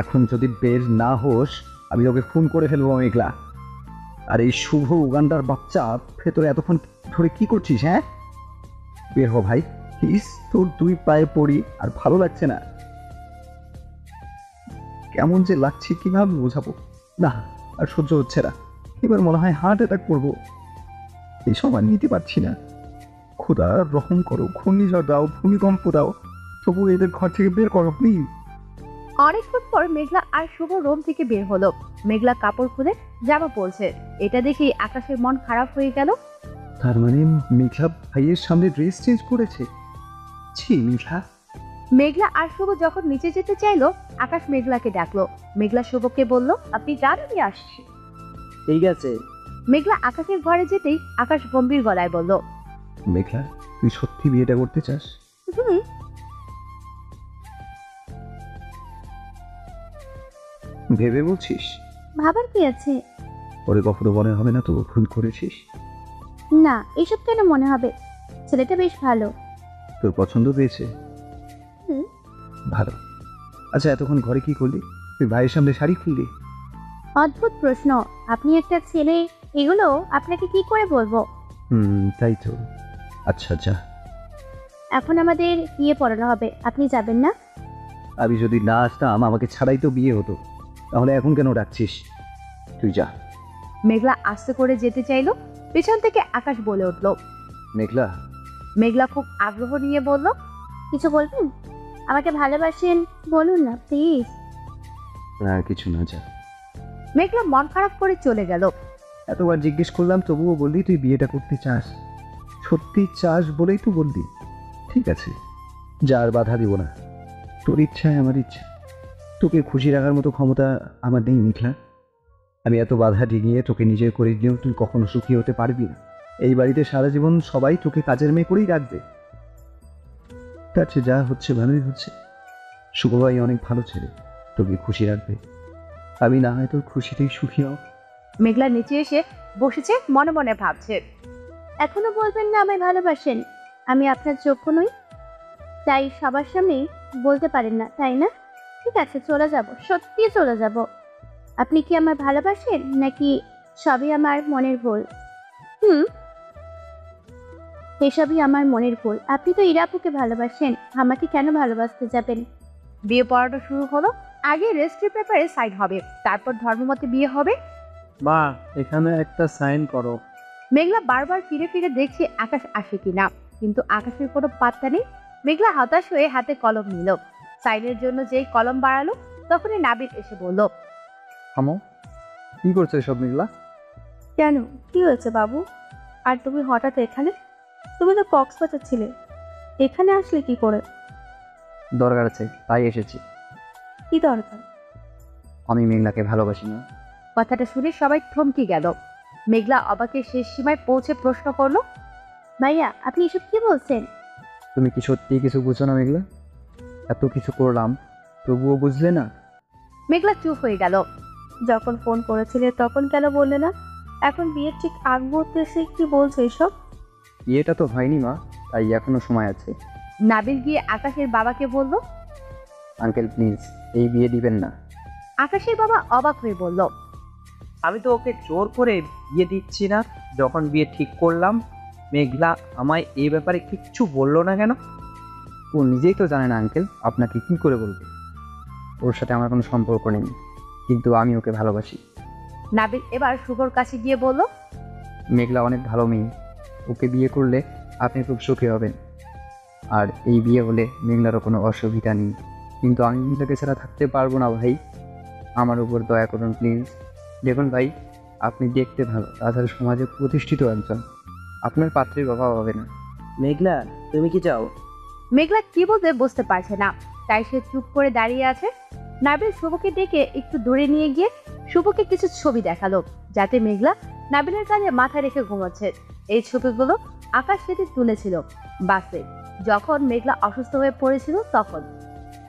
এখন যদি বের না হোস আমি তোকে খুন করে ফেলবো মেঘলা। আর এই শুভ উগান্ডার বাচ্চা ভেতরে এতক্ষণ ধরে কি করছিস? হ্যাঁ, বের হ ভাই প্লিজ, তোর দুই পায়ে পড়ি। আর ভালো লাগছে না, কেমন যে লাগছে কিভাবে বোঝাবো। না, আর সহ্য হচ্ছে না, এবার মনে হয় হার্ট অ্যাটাক করবো। এই সময় নিতে পারছি না। খোদা রহম করো, ঘূর্ণিঝড় দাও, ভূমিকম্প দাও, তবু এদের ঘর থেকে বের করো প্লিজ। অনেকক্ষণ পর মেঘলা আর শুভ রুম থেকে বের হলো। মেঘলা কাপড় খুলে জামা পরছে। এটা দেখে আকাশের মন খারাপ হয়ে গেল। তার মানে মেঘলা ভাইয়ের সামনে ড্রেস চেঞ্জ করেছে? ছি মেঘলা। মেঘলা আর শুভ যখন নিচে যেতে চাইলো, আকাশ মেঘলাকে ডাকলো। মেঘলা শুভকে বলল, আপনি যান, আমি আসছি। ঠিক আছে। মেঘলা আকাশের ঘরে যেতেই আকাশ গম্ভীর গলায় বলল, মেঘলা, তুই সত্যি বিয়েটা করতে চাস? হুম। ভেবে বলছিস? ভাবার কি আছে? পরে কখনো মনে হবে না তো ভুল করেছিস? না, এসব কেন মনে হবে? ছেলেটা বেশ ভালো। তোর পছন্দ পেয়েছে? হুম। ভালো। আচ্ছা, এতক্ষণ ঘরে কি করলি? তুই ভাইয়ের সামনে শাড়ি খুললি? অদ্ভুত প্রশ্ন। আপনি একটা ছেলে, এগুলো আপনাকে কি করে বলবো? তাই তো। আচ্ছা যা। এখন আমাদের বিয়ে পড়ানো হবে, আপনি যাবেন না? আমি যদি না আসতাম আমাকে ছাড়াই তো বিয়ে হতো, তাহলে এখন কেন ডাকছিস? তুই যা। মেঘলা আস্তে করে যেতে চাইলো। পেছন থেকে আকাশ বলে উঠল, মেঘলা। মেঘলা খুব আগ্রহ নিয়ে বলল, কিছু বলবেন? আমাকে ভালোবাসেন বলুন না প্লিজ। না কিছু না, যা। মেঘলা মন খারাপ করে চলে গেল। এতবার জিজ্ঞেস করলাম তবুও বললি তুই বিয়েটা করতে চাস। সত্যি চাস বলেই তো বললি। ঠিক আছে, যা, আর বাধা দিব না। তোর ইচ্ছায় আমার ইচ্ছা। তোকে খুশি রাখার মতো ক্ষমতা আমার নেই মেঘলা। আমি এত বাধা ডিঙিয়ে তোকে নিজের করে দিয়েও তুই কখনো সুখী হতে পারবি না। এই বাড়িতে সারা জীবন সবাই তোকে কাজের মেয়ে করেই রাখবে। তার চেয়ে যা হচ্ছে ভালোই হচ্ছে। শুভভাই অনেক ভালো ছেলে, তোকে খুশি রাখবে। আমি না হয় তোর খুশিতেই সুখী হও। মেঘলা নিচে এসে বসেছে, মনে মনে ভাবছে, এখনো বলবেন না আমায় ভালোবাসেন? আমি আপনার যোগ্য নই, তাই সবার সামনে বলতে পারেন না, তাই না? ঠিক আছে, চলে যাব, সত্যি চলে যাব। আপনি কি আমায় ভালোবাসেন, নাকি সবই আমার মনের ভুল? এসবই আমার মনের ভুল। আপনি তো ইরাপুকে ভালোবাসেন, আমাকে কেন ভালোবাসতে যাবেন? বিয়ে পড়ানো শুরু হলো। আগে রেজিস্ট্রি পেপারে সাইন হবে, তারপর ধর্মমতে বিয়ে হবে। মা, এখানে একটা সাইন করো। মেঘলা বারবার ফিরে ফিরে দেখছে আকাশ আসে কিনা, কিন্তু আকাশের কোনো পাত্তা নেই। মেঘলা হতাশ হয়ে হাতে কলম নিল। সাইনের জন্য যেই কলম বাড়ালো, তখনই নাবিল এসে বলল, থামো, কি করছো এসব মেঘলা? কেন, কি হয়েছে বাবু? আর তুমি হঠাৎ এখানে? তুমি তো কক্সবাজার ছিলে, এখানে আসলে কি করে? দরকার আছে তাই এসেছি। কি দরকার? আমি মেঘলাকে ভালোবাসি না। কথাটা শুনে সবাই থমকে গেল। মেঘলা অবাকের শেষ সীমায় পৌঁছে প্রশ্ন করলো, ভাইয়া আপনি এসব কি বলছেন? তুমি কি সত্যি কিছু বুঝছো না মেঘলা? এত কিছু করলাম তবুও বুঝলে না? মেঘলা চুপ হয়ে গেল। যখন ফোন করেছিলে তখন কেন বললে না? এখন বিয়ের ঠিক আগ মুহূর্তে এসে কি বলছো এসব? বিয়েটা তো হয়নি মা, তাই এখনো সময় আছে। নাবিল গিয়ে আকাশের বাবাকে বলল। আঙ্কেল প্লিজ, এই বিয়ে দিবেন না। আকাশের বাবা অবাক হয়ে বলল, আমি তো ওকে জোর করে বিয়ে দিচ্ছি না। যখন বিয়ে ঠিক করলাম, মেঘলা আমায় এই ব্যাপারে কিচ্ছু বললো না কেন? ও নিজেই তো জানে না আঙ্কেল, আপনাকে কি করে বলবে? ওর সাথে আমার কোনো সম্পর্ক নেই, কিন্তু আমি ওকে ভালোবাসি। নাবিল এবার শুভর কাছে গিয়ে বলল, মেঘলা অনেক ভালো মেয়ে, ওকে বিয়ে করলে আপনি খুব সুখী হবেন। আর এই বিয়ে হলে মেঘলারও কোনো অসুবিধা নেই, কিন্তু আমি মেঘলাকে ছাড়া থাকতে পারবো না ভাই। আমার উপর দয়া করুন প্লিজ। দেখুন ভাই, আপনি দেখতে ভালো, তাছাড়া সমাজে প্রতিষ্ঠিত একজন, আপনার পাত্রের অভাব হবে না। মেঘলা, তুমি কি চাও? মেঘলা কি বলতে বুঝতে পারছে না, তাই সে চুপ করে দাঁড়িয়ে আছে। নাবিল শুভকে ডেকে একটু দূরে নিয়ে গিয়ে শুভকে কিছু ছবি দেখালো, যাতে মেঘলা নাবিলের কাঁধে মাথা রেখে ঘুমাচ্ছে। এই ছবিগুলো আকাশ সেদিন তুলেছিল বাসে, যখন মেঘলা অসুস্থ হয়ে পড়েছিল তখন।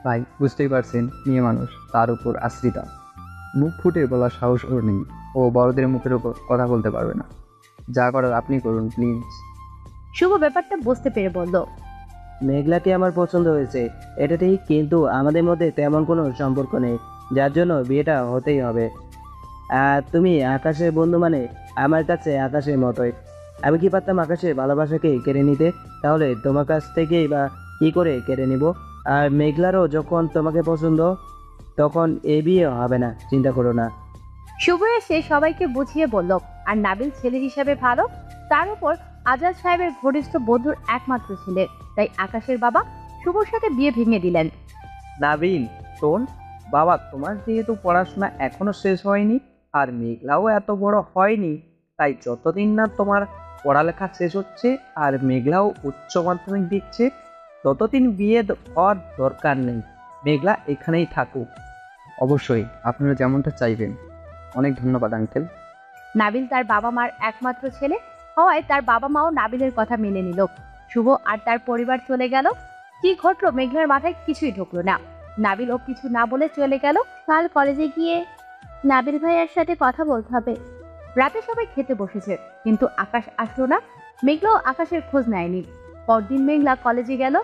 ভাই বুঝতেই পারছেন, মেয়ে মানুষ, তার উপর আশ্রিতা, মুখ ফুটে বলার সাহস ওর নেই। ও বড়দের মুখের উপর কথা বলতে পারবে না। যা করার আপনি করুন প্লিজ। শুভ ব্যাপারটা বুঝতে পেরে বলল, মেঘলাকে আমার পছন্দ হয়েছে, এটা ঠিক, কিন্তু আমাদের মধ্যে তেমন কোনো সম্পর্ক নেই। যার জন্য বিয়েটা হতেই হবে। আর তুমি আকাশের বন্ধু মানে আমার কাছে আকাশের মতোই। আমি কি পারতাম আকাশের ভালোবাসাকে কেড়ে নিতে? তাহলে তোমার কাছ থেকেই বা কী করে কেড়ে নিব? আর মেঘলারও যখন তোমাকে পছন্দ, তখন এ বিয়ে হবে না, চিন্তা করো না। শুভ এসে সবাইকে বুঝিয়ে বলল। আর নাবিল ছেলে হিসাবে ভালো, তার উপর আজাদ সাহেবের ঘনিষ্ঠ বন্ধুর একমাত্র ছেলে, তাই আকাশের বাবা শুভর সাথে বিয়ে ভেঙে দিলেন। নাবিল শোন, বাবা তোমার যেহেতু পড়াশোনা এখনো শেষ হয়নি আর মেঘলাও এত বড় হয়নি, তাই যতদিন না তোমার পড়ালেখা শেষ হচ্ছে আর মেঘলাও উচ্চ মাধ্যমিক দিচ্ছে, ততদিন বিয়ে হওয়ার দরকার নেই। মেঘলা এখানেই থাকুক। অবশ্যই আপনারা যেমনটা চাইবেন। অনেক ধন্যবাদ আঙ্কেল। নাবিল তার বাবা মার একমাত্র ছেলে হওয়ায় তার বাবা মাও নাবিলের কথা মেনে নিল। শুভ আর তার পরিবার চলে গেল। কি ঘটলো মেঘলার মাথায় কিছুই ঢুকলো না। নাবিল ও কিছু না বলে চলে গেল। কাল কলেজে গিয়ে নাবিল ভাইয়ার সাথে কথা বলতে হবে। রাতে সবাই খেতে বসেছে, কিন্তু আকাশ আসলো না। মেঘলাও আকাশের খোঁজ নেয়নি। পরদিন মেঘলা কলেজে গেল।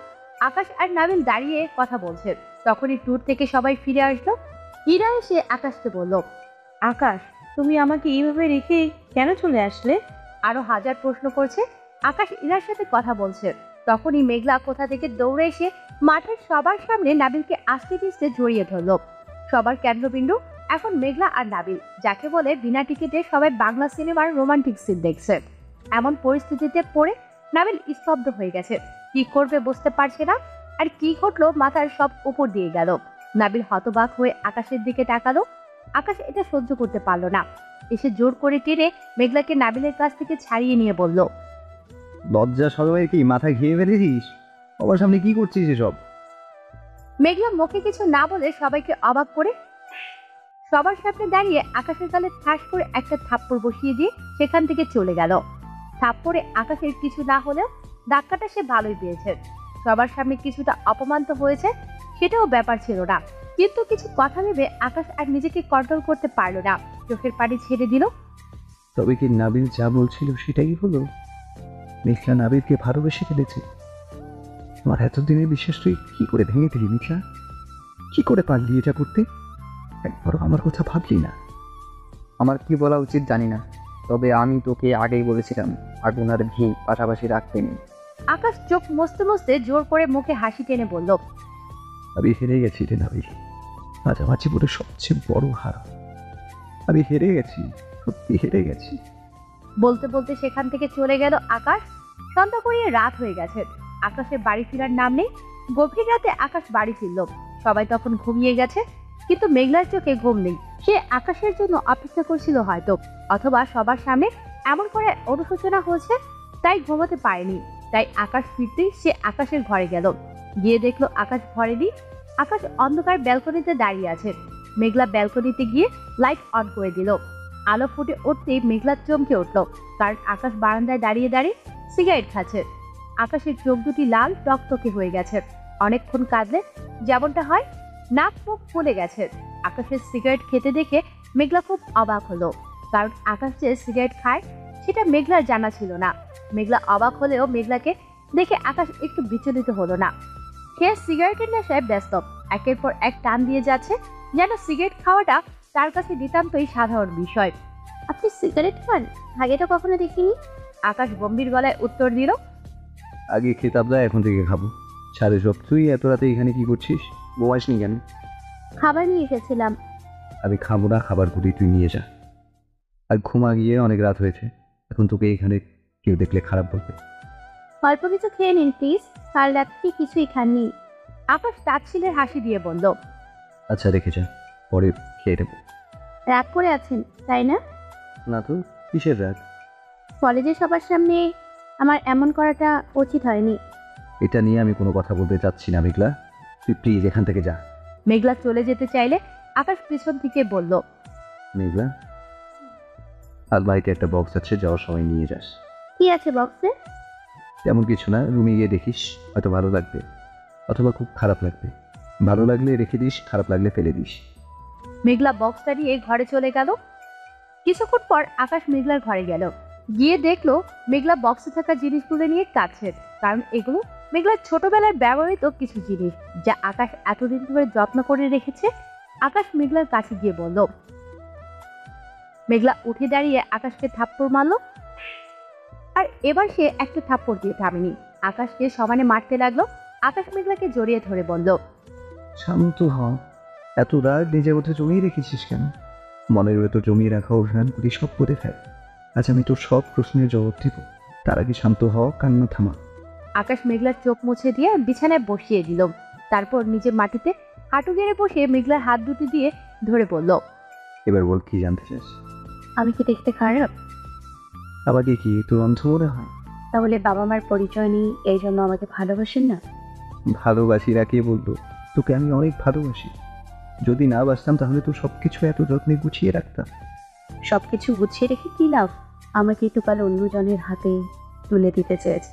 আকাশ আর নাবিল দাঁড়িয়ে কথা বলছে। তখনই ট্যুর থেকে সবাই ফিরে আসলো। ইরা এসে আকাশকে বলল, আকাশ, তুমি আমাকে এইভাবে রেখে কেন চলে আসলে? আরো হাজার প্রশ্ন করছে। আকাশ ইরার সাথে কথা বলছে। তখনই মেঘলা কোথা থেকে দৌড়ে এসে মাঠের সবার সামনে নাবিলকে আস্তে পিস্তে জড়িয়ে ধরল। সবার কেন্দ্রবিন্দু এখন মেঘলা আর নাবিল, যাকে বলে বিনা টিকিটে সবাই বাংলা সিনেমার রোমান্টিক সিন দেখছে। এমন পরিস্থিতিতে পড়ে নাবিল স্তব্ধ হয়ে গেছে। কি করবে বুঝতে পারছে না। আর কি ঘটলো মাথার সব উপর দিয়ে গেল। নাবিল হতবাক হয়ে আকাশের দিকে তাকালো। আকাশ এটা সহ্য করতে পারলো না। এসে জোর করে টেনে মেঘলাকে নাবিলের কাছ থেকে ছাড়িয়ে নিয়ে বলল, লজ্জা সরমের কি মাথা ঘিরে ফেলেছিস? সবার সামনে কি করছিস এসব? মেঘলা মুখে কিছু না বলে সবাইকে অবাক করে সবার সামনে দাঁড়িয়ে আকাশের গালে ঠাস করে একটা থাপ্পড় বসিয়ে দিয়ে সেখান থেকে চলে গেল। থাপ্পড়ে আকাশের কিছু না হলেও ধাক্কাটা সে ভালোই পেয়েছে। সবার সামনে কিছুটা অপমান তো হয়েছে, সেটাও ব্যাপার ছিল না। কিন্তু কিছু কথা ভেবে আকাশ আর নিজেকে কন্ট্রোল করতে পারল না। চোখের পানি ছেড়ে দিল। তবে কি নাবিল যা বলছিল সেটাই হলো? মেঘলা নাবিলকে ভালোবেসে ফেলেছে। তোমার এতদিনের বিশ্বাস তুই কি করে ভেঙে দিলি মেঘলা? কি করে পারলি এটা করতে? একবারও আমার কথা ভাবলি না? আমার কি বলা উচিত জানি না, তবে আমি তোকে আগেই বলেছিলাম আগুন আর ঘি পাশাপাশি রাখতে নেই। আকাশ চোখ মুছতে মুছতে জোর করে মুখে হাসি টেনে বলল, আমি হেরে গেছি রে নাবিল। আজ আমার জীবনের সবচেয়ে বড় হার। আমি হেরে গেছি, সত্যি হেরে গেছি। বলতে বলতে সেখান থেকে চলে গেল আকাশ। সন্ধ্যা করিয়ে রাত হয়ে গেছে। আকাশের বাড়ি ফেরার নাম নেই। গভীর রাতে আকাশ বাড়ি ফিরল। সবাই তখন ঘুমিয়ে গেছে, কিন্তু মেঘলার চোখে ঘুম নেই। সে আকাশের জন্য অপেক্ষা করছিল হয়তো, অথবা সবার সামনে এমন করে অনুশোচনা হয়েছে তাই ঘুমাতে পারেনি। তাই আকাশ ফিরতেই সে আকাশের ঘরে গেল। গিয়ে দেখলো আকাশ ঘরে নেই। আকাশ অন্ধকার ব্যালকনিতে দাঁড়িয়ে আছে। মেঘলা ব্যালকনিতে গিয়ে লাইট অন করে দিল। আলো ফুটে উঠতেই মেঘলা চমকে উঠল, কারণ আকাশ বারান্দায় দাঁড়িয়ে দাঁড়িয়ে সিগারেট খাচ্ছে। আকাশের চোখ দুটি লাল টকটকে হয়ে গেছে। অনেকক্ষণ কাঁদলে যেমনটা হয়, নাক মুখ ফুলে গেছে। আকাশের সিগারেট খেতে দেখে মেঘলা খুব অবাক হলো, কারণ আকাশ যে সিগারেট খায় সেটা মেঘলার জানা ছিল না। মেঘলা অবাক হলেও মেঘলাকে দেখে আকাশ একটু বিচলিত হলো না। সে সিগারেটের নেশায় ব্যস্ত, একের পর এক টান দিয়ে যাচ্ছে, যেন সিগারেট খাওয়াটা তার কাছে নিতান্তই সাধারণ বিষয়। আপনি সিগারেট খান? আগে তো কখনো দেখিনি। আকাশ গম্ভীর গলায় উত্তর দিল, আগে খেতাম না, এখন থেকে খাবো। সাড়ে সব। তুই এত রাতে এখানে কি করছিস? ঘুমাসনি কেন? খাবার নিয়ে এসেছিলাম। আমি খাবো না, খাবার করি তুই নিয়ে যা। আর ঘুমা গিয়ে অনেক রাত হয়েছে, এখন তোকে এখানে কেউ দেখলে খারাপ বলবে। অল্প কিছু খেয়ে নিন প্লিজ, কাল রাত্রি কিছুই খাননি। আকাশ তাচ্ছিলের হাসি দিয়ে বলল, আচ্ছা রেখে যা, পরে খেয়ে নেবো। রাগ করে আছেন তাই না? না তো, কিসের রাগ? কলেজে সবার সামনে আমার এমন করাটা উচিত হয়নি। এটা নিয়ে আমি কোনো কথা বলতে চাচ্ছি না মেঘলা, তুই প্লিজ এখান থেকে যা। মেঘলা চলে যেতে চাইলে আকাশ পিছন থেকে বলল, মেঘলা, আলমারিতে একটা বক্স আছে, যাওয়ার সময় নিয়ে যাস। কি আছে বক্সে? তেমন কিছু না, রুমে গিয়ে দেখিস, হয়তো ভালো লাগবে অথবা খুব খারাপ লাগবে। ভালো লাগলে রেখে দিস, খারাপ লাগলে ফেলে দিস। মেঘলা বক্সটা নিয়ে ঘরে চলে গেল। কিছুক্ষণ পর আকাশ মেঘলার ঘরে গেল। গিয়ে দেখলো মেঘলা বক্সে থাকা জিনিসগুলো নিয়ে কাঁদছে, কারণ এগুলো মেঘলার ছোটবেলার ব্যবহৃত কিছু জিনিস, যা আকাশ এতদিন ধরে যত্ন করে রেখেছে। আকাশ মেঘলার কাছে গিয়ে বলল। মেঘলা উঠে দাঁড়িয়ে আকাশকে থাপ্পড় মারলো, আর এবার সে একটা থাপ্পড় দিয়ে থামেনি, আকাশকে সমানে মারতে লাগলো। আকাশ মেঘলাকে জড়িয়ে ধরে বলল। শান্ত হ। এত রাগ নিজের মধ্যে জমিয়ে রেখেছিস কেন? মনের ভেতর জমিয়ে রাখা অভিমান করি সব করে ফেল। আজ আমি তোর সব প্রশ্নের জবাব দিব। তার আগে শান্ত হ, কান্না থামা। আকাশ মেঘলার চোখ মুছে দিয়ে বিছানায় বসিয়ে দিল। তারপর নিজে মাটিতে হাঁটু গেড়ে বসে মেঘলার হাত দুটি দিয়ে ধরে বলল। এবার বল, কি জানতে চাস? আমি কি দেখতে খারাপ? আমাকে কি তোর অন্ধ মনে হয়? তাহলে বাবা মার পরিচয় নিয়ে এই জন্য আমাকে ভালোবাসেন না? ভালোবাসি কে বলবো? তোকে আমি অনেক ভালোবাসি। যদি না বাসতাম তাহলে তো সবকিছু এত যত্নে গুছিয়ে রাখতাম। সবকিছু গুছিয়ে রেখে কি লাভ? আমাকে তো কাল অন্যজনের হাতে তুলে দিতে চেয়েছে।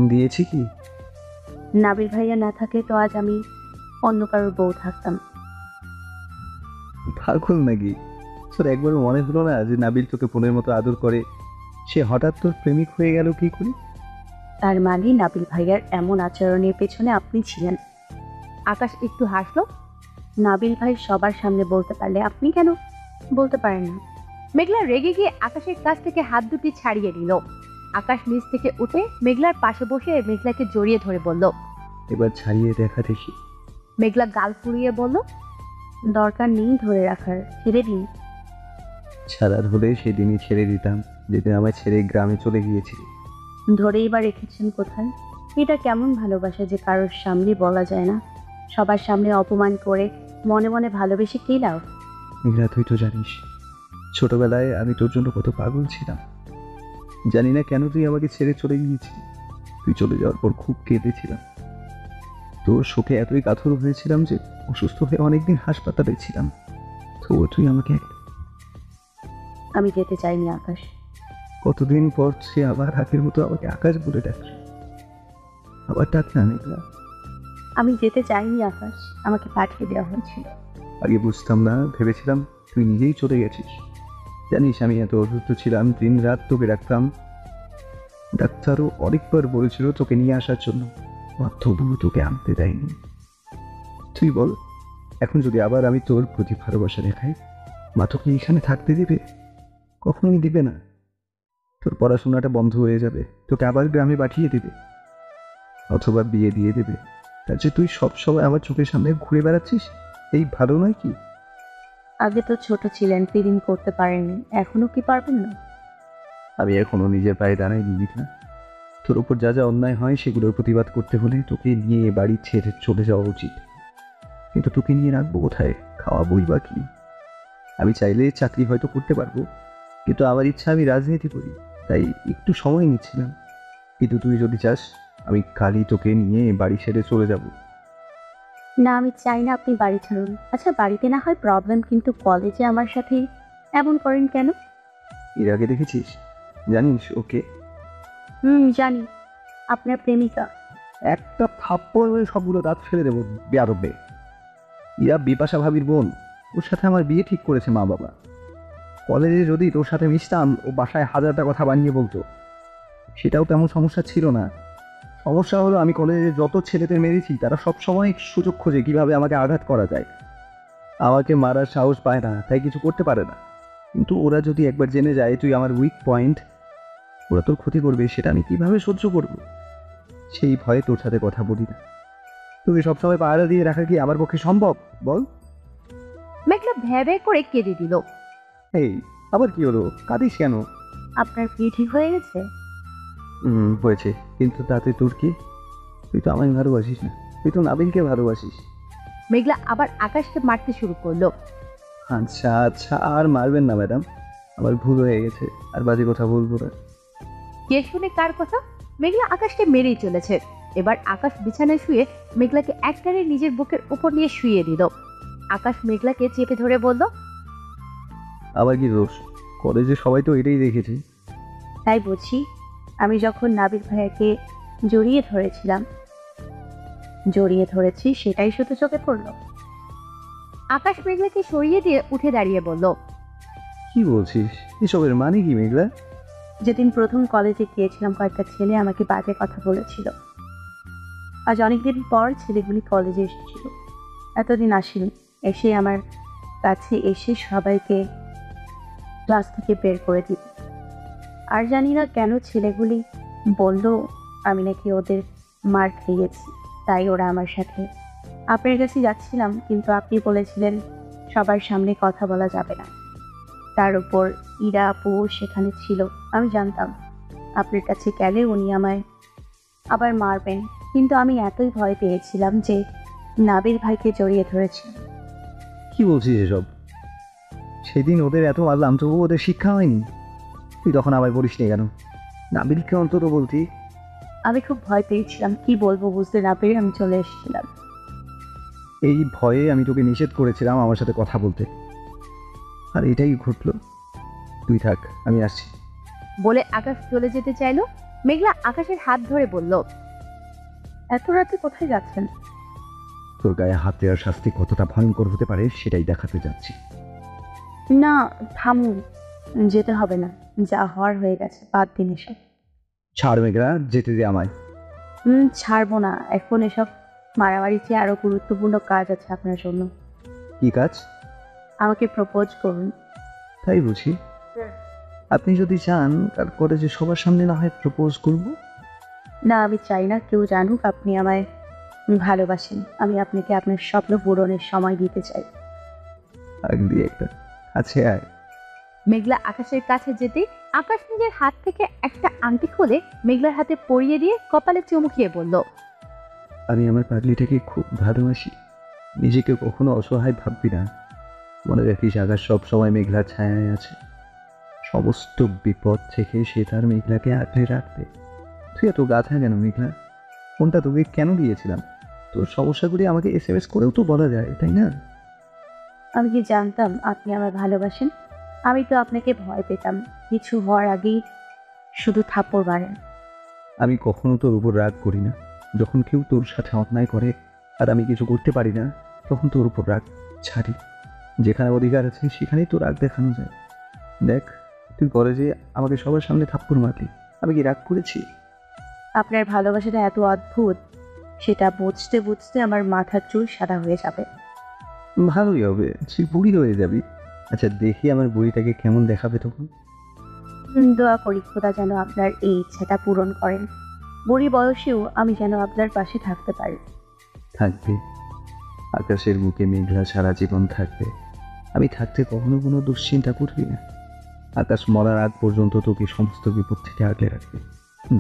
দিয়েছি কি? নাবিল ভাইয়া না থাকলে তো আজ আমি অন্য কারোর বউ থাকতাম। পাগল নাকি? তোর একবার মনে হলো না যে নাবিল তোকে বোনের মতো আদর করে? সে হঠাৎ তোর প্রেমিক হয়ে গেল কি করে? তার মানে নাবিল ভাইয়ার এমন আচরণের পেছনে আপনি ছিলেন? আকাশ একটু হাসলো। নাবিল ভাই সবার সামনে বলতে পারলে আপনি কেন বলতে পারেন না? মেঘলা রেগে গিয়ে আকাশের কাছ থেকে হাত দুটি ছাড়িয়ে নিল। আকাশ নিচ থেকে উঠে মেঘলার পাশে বসে মেঘলাকে জড়িয়ে ধরে বলল। এবার ছাড়িয়ে দেখা দেখি। মেঘলা গাল ফুরিয়ে বলল, দরকার নেই ধরে রাখার, ছেড়ে দিন। ছাড়ার হলে সেদিনই ছেড়ে দিতাম, যেদিন আমায় ছেড়ে গ্রামে চলে গিয়েছিলি। ধরেই বা রেখেছেন কোথায়? এটা কেমন ভালোবাসা যে কারোর সামনে বলা যায় না? সবার সামনে অপমান করে মনে মনে ভালোবেসে কি লাভ? মেঘলা, তুই তো জানিস ছোটবেলায় আমি তোর জন্য কত পাগল ছিলাম। জানি না কেন তুই আমাকে ছেড়ে চলে গিয়েছিলি। তুই চলে যাওয়ার পর খুব কেঁদেছিলাম। তোর শোকে এতই কাতর হয়েছিলাম যে অসুস্থ হয়ে অনেকদিন হাসপাতালে ছিলাম। তবুও তুই আমাকে আমি যেতে চাইনি আকাশ। কতদিন পর সে আবার আগের মতো আমাকে আকাশ বলে ডাকছে। আবার ডাক না মেঘলা। আমি যেতে চাইনি আকাশ, আমাকে পাঠিয়ে দেওয়া হয়েছিল। আগে বুঝতাম না, ভেবেছিলাম তুই নিজেই চলে গেছিস। জানিস আমি এত অসুস্থ ছিলাম, দিন রাত তোকে রাখতাম। ডাক্তারও অনেকবার বলেছিল তোকে নিয়ে আসার জন্য, তবুও তোকে আনতে দেয়নি। তুই বল, এখন যদি আবার আমি তোর প্রতি ভালোবাসা দেখাই, মা তোকে এখানে থাকতে দিবে? কখনোই দিবে না। তোর পড়াশোনাটা বন্ধ হয়ে যাবে, তোকে আবার গ্রামে পাঠিয়ে দেবে, অথবা বিয়ে দিয়ে দেবে। তার যে তুই সবসময় আমার চোখের সামনে ঘুরে বেড়াচ্ছিস, এই ভালো নয় কি? আগে তো ছোট ছিলেন, ফিরিং করতে পারেননি, এখনো কি পারবেন না? আমি এখনো নিজের পায়ে দাঁড়াই না। তোর উপর যা যা অন্যায় হয় সেগুলোর প্রতিবাদ করতে হলে তোকে নিয়ে এ বাড়ি ছেড়ে চলে যাওয়া উচিত। কিন্তু তোকে নিয়ে রাখবো কোথায়? খাওয়াবই বা কি? আমি চাইলে চাকরি হয়তো করতে পারবো, কিন্তু আমার ইচ্ছা আমি রাজনীতি করি, তাই একটু সময় নিচ্ছিলাম। কিন্তু তুই যদি চাস, আমি কালই তোকে নিয়ে বাড়ি ছেড়ে চলে যাব। না, আমি চাই না আপনি বাড়ি ছাড়ুন। আচ্ছা, বাড়িতে না হয় প্রবলেম, কিন্তু কলেজে আমার সাথে এমন করেন কেন? এর আগে দেখেছিস? জানিস ওকে? জানি, আপনার প্রেমিকা। একটা থাপ্পড় হয়ে সবগুলো দাঁত ফেলে দেবো বেয়াদবে। ইরা বিপাশা ভাবির বোন, ওর সাথে আমার বিয়ে ঠিক করেছে মা বাবা। কলেজে যদি তোর সাথে মিশতাম, ও বাসায় হাজারটা কথা বানিয়ে বলতো। সেটাও তেমন সমস্যা ছিল না। সমস্যা হলো আমি কলেজে যত ছেলেদের মেরেছি তারা সব সময় সুযোগ খোঁজে কিভাবে আমাকে আঘাত করা যায়। আমাকে মারার সাহস পায় না, তাই কিছু করতে পারে না। কিন্তু ওরা যদি একবার জেনে যায় তুই আমার উইক পয়েন্ট, ওরা তোর ক্ষতি করবে, সেটা আমি কিভাবে সহ্য করব? সেই ভয়ে তোর সাথে কথা বলি না। তুমি সবসময় পাহারা দিয়ে রাখা কি আমার পক্ষে সম্ভব বল? মেঘলা ভ্যাবে করে কেঁদে দিল। এই আবার কি হলো? কাঁদিস কেন? আপনার বিয়ে ঠিক হয়ে গেছে? হয়েছে, কিন্তু তাতে তোর কি? তুই তো আমায় ভালোবাসিস না, তুই তো নাবিলকে ভালোবাসিস। মেঘলা আবার আকাশকে মারতে শুরু করলো। আচ্ছা আচ্ছা, আর মারবেন না ম্যাডাম, আমার ভুল হয়ে গেছে, আর বাজে কথা বলবো না। কে শুনে কার কথা? মেঘলা আকাশকে মেরেই চলেছে। এবার আকাশ বিছানায় শুয়ে মেঘলাকে একটানে নিজের বুকের উপর নিয়ে শুয়ে দিল। আকাশ মেঘলাকে চেপে ধরে বলল, আবার কি দোষ? কলেজে সবাই তো এটাই দেখেছে। তাই বুঝি? আমি যখন নাবিল ভাইয়াকে জড়িয়ে ধরেছি সেটাই শুধু চোখে পড়ল। আকাশ মেঘলাকে সরিয়ে দিয়ে উঠে দাঁড়িয়ে বলল, কি বলছিস? এসবের মানে কি মেঘলা? যেদিন প্রথম কলেজে গিয়েছিলাম কয়েকটা ছেলে আমাকে বাজে কথা বলেছিল। আজ অনেকদিন পর ছেলেগুলি কলেজে এসেছিল, এতদিন আসেনি। এসে আমার কাছে এসে সবাইকে ক্লাস থেকে বের করে দিত। আর জানি না কেন ছেলেগুলি বলল আমি নাকি ওদের মার খাইয়েছি, তাই ওরা আমার সাথে আপনার কাছে যাচ্ছিলাম, কিন্তু আপনি বলেছিলেন সবার সামনে কথা বলা যাবে না। তার উপর ইরা আপু সেখানে ছিল, আমি জানতাম আপনার কাছে গেলে উনি আমায় আবার মারবেন, কিন্তু আমি এতই ভয় পেয়েছিলাম যে নাবির ভাইকে জড়িয়ে ধরেছিলাম। কি বলছিস এসব? সেদিন ওদের এত মারলাম তবু ওদের শিক্ষা হয়নি? তুই তখন আবার বলিস নি কেন? নাবিলকে অন্তত বলতি। আমি খুব ভয় পেয়েছিলাম, কি বলবো বুঝতে না পেরে আমি চলে এসেছিলাম। এই ভয়ে আমি তোকে নিষেধ করেছিলাম আমার সাথে কথা বলতে, আর এটাই ঘটলো। তুই থাক, আমি আসছি। বলে আকাশ চলে যেতে চাইলো। মেঘলা আকাশের হাত ধরে বলল, এত রাতে কোথায় যাচ্ছেন? তোর গায়ে হাত দেওয়ার শাস্তি কতটা ভয়ঙ্কর হতে পারে সেটাই দেখাতে যাচ্ছি। না থামুন, যেতে হবে না, যা হওয়ার হয়ে গেছে, বাদ দিন এসব। ছাড় মেঘলা, যেতে দে আমায়। ছাড়বো না, এখন এসব মারামারি চেয়ে আরো গুরুত্বপূর্ণ কাজ আছে আপনার জন্য। কি কাজ? আমাকে প্রপোজ করুন। তাই বুঝি? আপনি যদি চান কাল কলেজে সবার সামনে না হয় প্রপোজ করব। না, আমি চাই না কেউ জানুক আপনি আমায় ভালোবাসেন। আমি আপনাকে আপনার স্বপ্ন পূরণের সময় দিতে চাই। আগলি একটা আছে আয়। মেঘলা আকাশের কাছে যেতে আকাশ নিজের হাত থেকে একটা আংটি খুলে মেঘলার হাতে পরিয়ে দিয়ে কপালে চুমুকিয়ে বলল, আমি আমার পাগলিটাকে খুব ভালোবাসি। নিজেকে কখনো অসহায় ভাববি না। মনে রাখিস আকাশ সব সময় মেঘলার ছায়ায় আছে। সমস্ত বিপদ থেকে সে তার মেঘলাকে আগলে রাখবে। তুই এত গাথা কেন মেঘলা? ফোনটা তোকে কেন দিয়েছিলাম? তোর সমস্যাগুলি আমাকে SMS করেও তো বলা যায়, তাই না? আমি কি জানতাম আপনি আমায় ভালোবাসেন? আমি তো আপনাকে ভয় পেতাম, কিছু হওয়ার আগেই শুধু থাপ্পড় মারেন। আমি কখনো তোর উপর রাগ করি না। যখন কেউ তোর সাথে অন্যায় করে আর আমি কিছু করতে পারি না, তখন তোর উপর রাগ ছাড়ি। যেখানে অধিকার আছে সেখানেই তো রাগ দেখানো যায়। দেখ, তুই কলেজে আমাকে সবার সামনে থাপ্পড় মারলি, আমি কি রাগ করেছি? আপনার ভালোবাসাটা এত অদ্ভুত, সেটা বুঝতে বুঝতে আমার মাথার চুল সাদা হয়ে যাবে। ভালোই হবে, তুই বুড়ি হয়ে যাবি। আচ্ছা দেখি আমার বুড়িটাকে কেমন দেখাবে তখন। দোয়া করি খোদা যেন আপনার এই ইচ্ছাটা পূরণ করেন। বুড়ি বয়সেও আমি যেন আপনার পাশে থাকতে পারি। থাকবে। আকাশের বুকে মেঘলা সারা জীবন থাকবে। আমি থাকতে কখনো কোনো দুশ্চিন্তা করবি না। আকাশ মরার আগ পর্যন্ত তোকে সমস্ত বিপদ থেকে আগলে রাখবে।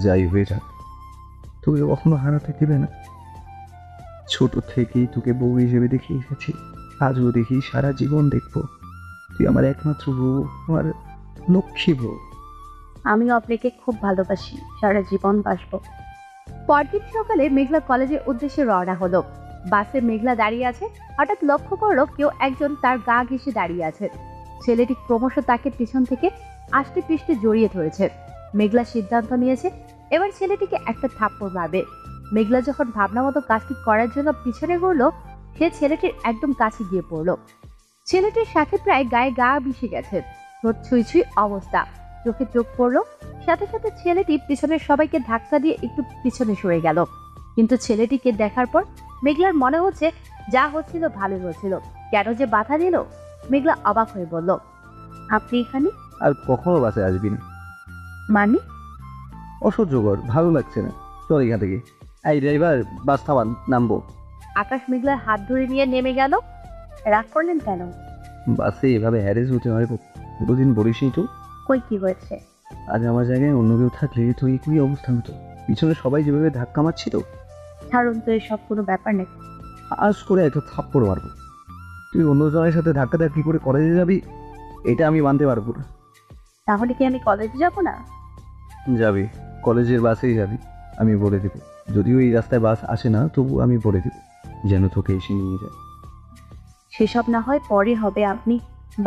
যাই হয়ে যাক, তোকে কখনো হারাতে দেবে না। ছোট থেকেই তোকে বউ হিসেবে দেখে এসেছি, আজও দেখি, সারা জীবন দেখবো। তুই আমার একমাত্র বউ, আমার লক্ষ্মী বউ। আমিও আপনাকে খুব ভালোবাসি, সারা জীবন বাসবো। পরদিন সকালে মেঘলা কলেজের উদ্দেশ্যে রওনা হলো। বাসে মেঘলা দাঁড়িয়ে আছে, হঠাৎ লক্ষ্য করলো কেউ একজন তার গা ঘেঁষে দাঁড়িয়ে আছে। ছেলেটি ক্রমশ তাকে পিছন থেকে আষ্টে পৃষ্ঠে জড়িয়ে ধরেছে। মেঘলা সিদ্ধান্ত নিয়েছে এবার ছেলেটিকে একটা থাপ্পড় মারবে। মেঘলা যখন ভাবনা মতো কাজটি করার জন্য পিছনে ঘুরলো, সে ছেলেটির একদম কাছে গিয়ে পড়লো। ছেলেটির সাথে প্রায় গায়ে গা মিশে গেছে, ঠোঁট ছুঁই ছুঁই অবস্থা, চোখে চোখ পড়লো। সাথে সাথে ছেলেটি পিছনের সবাইকে ধাক্কা দিয়ে একটু পিছনে সরে গেল। কিন্তু ছেলেটিকে দেখার পর মেঘলার মনে হচ্ছে যা হচ্ছিল ভালোই হচ্ছিল, কেন যে বাধা দিল। মেঘলা অবাক হয়ে বলল, আপনি এখানে? আর কখনো বাসে আসবি না। মানে? অসহ্যকর, ভালো লাগছে না, চল এখান থেকে। এই ড্রাইভার, বাস থামান, নামবো। আকাশ মেঘলার হাত ধরে নিয়ে নেমে গেল। রাগ করলেন কেন? বাসে এভাবে হ্যারেস হতে হয় দুদিন বলিসই তো। কই কি হয়েছে? আজ আমার জায়গায় অন্য কেউ থাকলে তো একই অবস্থা হতো। পিছনে সবাই যেভাবে ধাক্কা মারছিল। ছাড়ুন তো, এসব কোনো ব্যাপার নেই। আজ করে একটা থাপ্পড় মারবো। তুই অন্যজনের সাথে ধাক্কা ধাক্কি করে কলেজে যাবি, এটা আমি মানতে পারবো না। তাহলে কি আমি কলেজে যাব না? যাবি, কলেজের বাসেই যাবি। আমি বলে দেবো, যদিও এই রাস্তায় বাস আসে না তবু আমি বলে দেবো যেন তোকে এসে নিয়ে যায়। সেসব না হয় পরে হবে। আপনি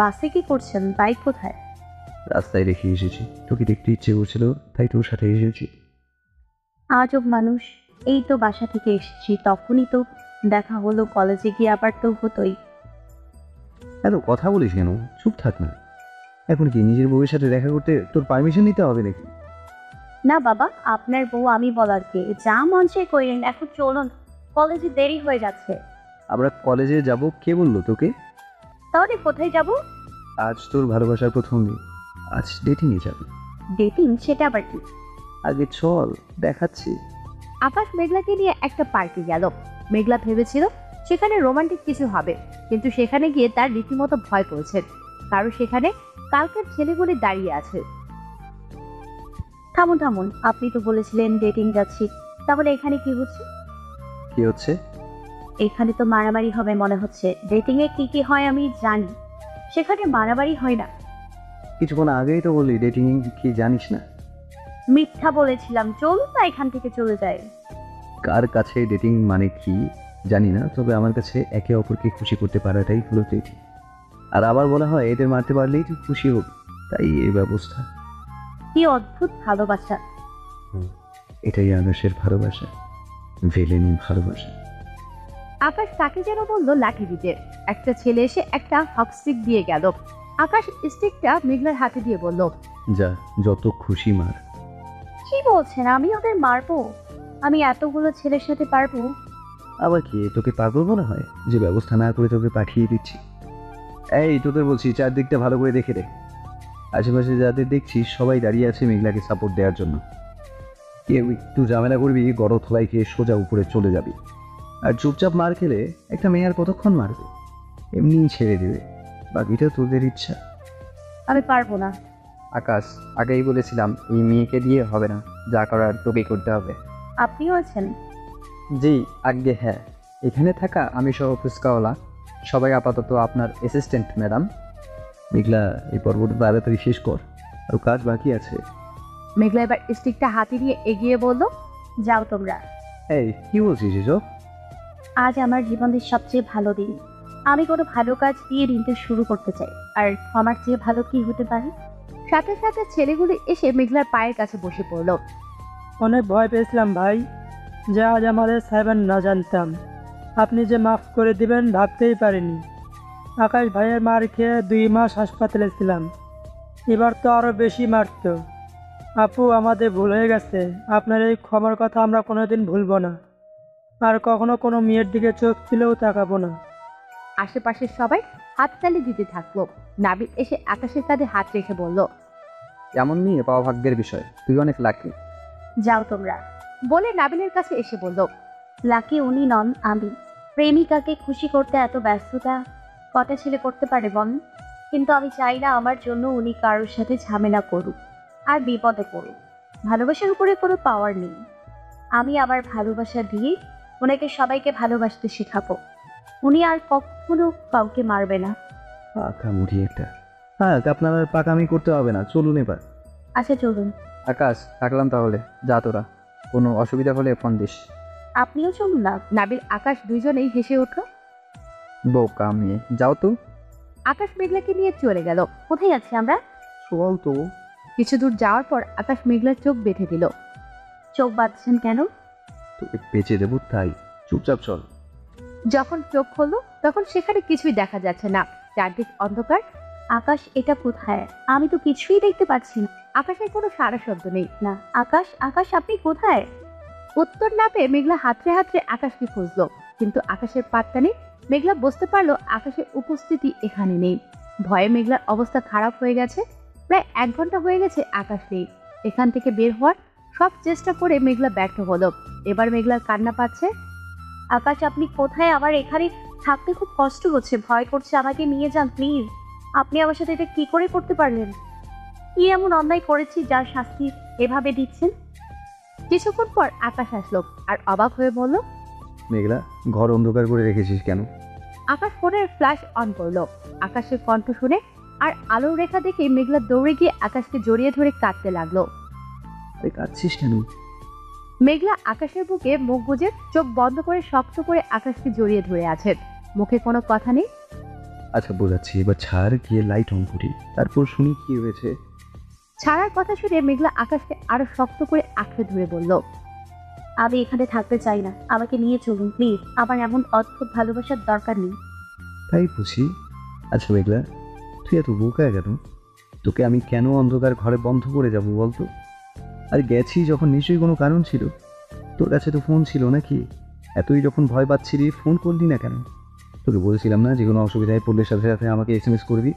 বাসে কি করছেন? বাইক কোথায়? রাস্তায় রেখে এসেছি, তোকে দেখতে ইচ্ছে করছিল তাই তোর সাথে এসেছি। আজব মানুষ। এই তো বাসা থেকে এসেছি, তখনই তো দেখা হলো, কলেজে গিয়ে আবার তো হতোই। এত কথা বলিস কেন? চুপ থাক না। এখন কি নিজের বউয়ের সাথে দেখা করতে তোর পারমিশন নিতে হবে নাকি? না বাবা, আপনার বউ আমি বলার কে? যা মন চাই করেন, এখন চলুন, কলেজে দেরি হয়ে যাচ্ছে। আমরা কলেজে যাব কে বললো তোকে? তাহলে কোথায় যাব? আজ তোর ভালোবাসার প্রথম দিন, আজ ডেটিংয়ে যাবি। ডেটিং? সেটা আবার কি? আগে চল, দেখাচ্ছি। আকাশ মেঘলাকে নিয়ে একটা পার্কে গেল। মেঘলা ভেবেছিল সেখানে রোমান্টিক কিছু হবে, কিন্তু সেখানে গিয়ে তার রীতিমতো ভয় করছে, কারণ সেখানে কালকের ছেলেগুলি দাঁড়িয়ে আছে। থামুন থামুন, আপনি তো বলেছিলেন ডেটিং যাচ্ছি, তাহলে এখানে কি হচ্ছে? কি হচ্ছে? এখানে তো মারামারি হবে মনে হচ্ছে। ডেটিং এ কি কি হয় আমি জানি, সেখানে মারামারি হয় না। কিছুক্ষণ আগেই তো বললি ডেটিং কি জানিস না। মিথ্যা বলেছিলাম, চলুন না এখান থেকে চলে যায়। কার কাছে ডেটিং মানে কি জানি না, তবে আমার কাছে একে অপরকে খুশি করতে পারাটাই হলো ডেটিং। আর আবার বলা হয় এদের মারতে পারলেই তুই খুশি হবি, তাই এই ব্যবস্থা। কি অদ্ভুত ভালোবাসা! এটাই আকাশের ভালোবাসা, ভেলেনি ভালোবাসা। আকাশ তাকে যেন বললো লাঠি দিতে। একটা ছেলে এসে একটা হক স্টিক দিয়ে গেল। আকাশ স্টিকটা মেঘলার হাতে দিয়ে বলল, যা, যত খুশি মার। কি বলছেন? আমি ওদের মারবো? আমি এতগুলো ছেলের সাথে পারবো? আবার কি, তোকে পাগল মনে হয় যে ব্যবস্থা না করে তোকে পাঠিয়ে দিচ্ছি? এই তোদের বলছি, চারদিকটা ভালো করে দেখে রে। আশেপাশে যাদের দেখছিস সবাই দাঁড়িয়ে আছে মেঘলাকে সাপোর্ট দেওয়ার জন্য। কেউ একটু ঝামেলা করবি, গড় থলাই খেয়ে সোজা উপরে চলে যাবি। আর চুপচাপ মার খেলে একটা মেয়ে আর কতক্ষণ মারবে, এমনিই ছেড়ে দেবে। বাকিটা তোদের ইচ্ছা। আমি পারবো না। আকাশ, আগেই বলেছিলাম এই মেয়েকে দিয়ে হবে না, যা করার তোকেই করতে হবে। আপনিও আছেন? জি আজ্ঞে হ্যাঁ, এখানে থাকা আমি সহ ফুচকাওয়ালা সবাই আপাতত আপনার অ্যাসিস্ট্যান্ট ম্যাডাম। মেঘলা, এই পর্বটা তাড়াতাড়ি শেষ কর, আর কাজ বাকি আছে। মেঘলা এবার স্টিকটা হাতে নিয়ে এগিয়ে বলল, যাও তোমরা। এই কি বলছিস এসব? আজ আমার জীবনের সবচেয়ে ভালো দিন। আমি কোনো ভালো কাজ দিয়ে দিনটা শুরু করতে চাই, আর আমার চেয়ে ভালো কি হতে পারে? সাথে সাথে ছেলেগুলো এসে মেঘলার পায়ের কাছে বসে পড়ল। অনেক ভয় পেয়েছিলাম ভাই, যে আজ আমাদের সাইবার না জানতাম। আপনি যে মাফ করে দিবেন ভাবতেই পারিনি। আকাশ ভাইয়ের মার খেয়ে 2 মাস হাসপাতালে ছিলাম, এবার তো আরও বেশি মারত। আপু, আমাদের ভুল হয়ে গেছে। আপনার এই ক্ষমার কথা আমরা কোনোদিন ভুলবো না, আর কখনো কোনো মেয়ের দিকে চোখ তুলেও তাকাবো না। আশেপাশের সবাই হাততালি দিতে থাকলো। নাবিল এসে আকাশের কাঁধে হাত রেখে বলল, এমন মেয়ে পাওয়া ভাগ্যের বিষয়, তুই অনেক লাকি। যাও তোমরা। বলে নাবিলের কাছে এসে বলল, লাকি উনি নন, আমি। প্রেমিকাকে খুশি করতে এত ব্যস্ততা কটা ছেলে করতে পারে বল? কিন্তু আমি চাই না আমার জন্য উনি কারোর সাথে ঝামেলা করুক আর বিপদে পড়ুক। ভালোবাসার উপরে কোনো পাওয়ার নেই। আমি আমার ভালোবাসা দিয়ে ওনাকে সবাইকে ভালোবাসতে শেখাবো। উনি আর কখনো কাউকে মারবে না। পাকা মুড়ি একটা। হ্যাঁ, আপনার আর পাকামি করতে হবে না, চলুন এবার। আচ্ছা চলুন। আকাশ, থাকলাম তাহলে, যা তোরা, কোনো অসুবিধা হলে ফোন দিস। আপনিও চলুন না। নাবিল আকাশ দুইজনেই হেসে উঠল। বোকা মেয়ে, যাও তো। আকাশ মেঘলাকে নিয়ে চলে গেল। কোথায় যাচ্ছি আমরা? চল তো। কিছু দূর যাওয়ার পর আকাশ মেঘলার চোখ বেঁধে দিল। চোখ বাঁধছেন কেন? তোকে বেঁচে দেবো তাই, চুপচাপ চল। যখন চোখ খুললো তখন সেখানে কিছুই দেখা যাচ্ছে না, চারদিক অন্ধকার। আকাশ, এটা কোথায়? আমি তো কিছুই দেখতে পাচ্ছি না। আকাশের কোনো সারা শব্দ নেই। না, আকাশ, আকাশ আপনি কোথায়? উত্তর না পেয়ে মেঘলা হাতড়ে হাতড়ে আকাশকে খুঁজলো, কিন্তু আকাশের পাত্তা নেই। মেঘলা বুঝতে পারলো আকাশের উপস্থিতি এখানে নেই। ভয়ে মেঘলার অবস্থা খারাপ হয়ে গেছে। প্রায় 1 ঘন্টা হয়ে গেছে আকাশ নেই। এখান থেকে বের হওয়ার সব চেষ্টা করে মেঘলা ব্যর্থ হলো। এবার মেঘলার কান্না পাচ্ছে। আকাশ আপনি কোথায়? আমার এখানে থাকতে খুব কষ্ট হচ্ছে, ভয় করছে, আমাকে নিয়ে যান প্লিজ। আপনি আমার সাথে এটা কি করে করতে পারলেন? কি এমন অন্যায় করেছি যার শাস্তি এভাবে দিচ্ছেন? কিছুক্ষণ পর আকাশ আসলো আর অবাক হয়ে বলল, মেঘলা, ঘর অন্ধকার করে রেখেছিস কেন? আকাশ ফোনের ফ্ল্যাশ অন করলো। আকাশের কণ্ঠ শুনে আর আলোর রেখা দেখে মেঘলা দৌড়ে গিয়ে আকাশকে জড়িয়ে ধরে কাঁদতে লাগলো। আরে কাঁদছিস কেন? মেঘলা আকাশের বুকে মুখ গুজে চোখ বন্ধ করে শক্ত করে আকাশকে জড়িয়ে ধরে আছে, মুখে কোনো কথা নেই। আচ্ছা বোঝাচ্ছি, এবার ছাড়, গিয়ে লাইট অন করি, তারপর শুনি কি হয়েছে। ছাড়ার কথা শুনে মেঘলা আকাশকে আরো শক্ত করে আঁকড়ে ধরে বলল, আমি এখানে থাকতে চাই না, আমাকে নিয়ে চলুন প্লিজ। আমার এমন অদ্ভুত ভালোবাসার দরকার নেই। তাই বুঝি। আচ্ছা মেঘলা, তুই এত বোকা কেন? তোকে আমি কেন অন্ধকার ঘরে বন্ধ করে যাব বলতো? আর গেছি যখন নিশ্চয়ই কোনো কারণ ছিল। তোর কাছে তো ফোন ছিল নাকি? এতই যখন ভয় পাচ্ছিলি ফোন করলি না কেন? তোকে বলেছিলাম না যে কোনো অসুবিধায় পড়লে সাথে সাথে আমাকে SMS করবি।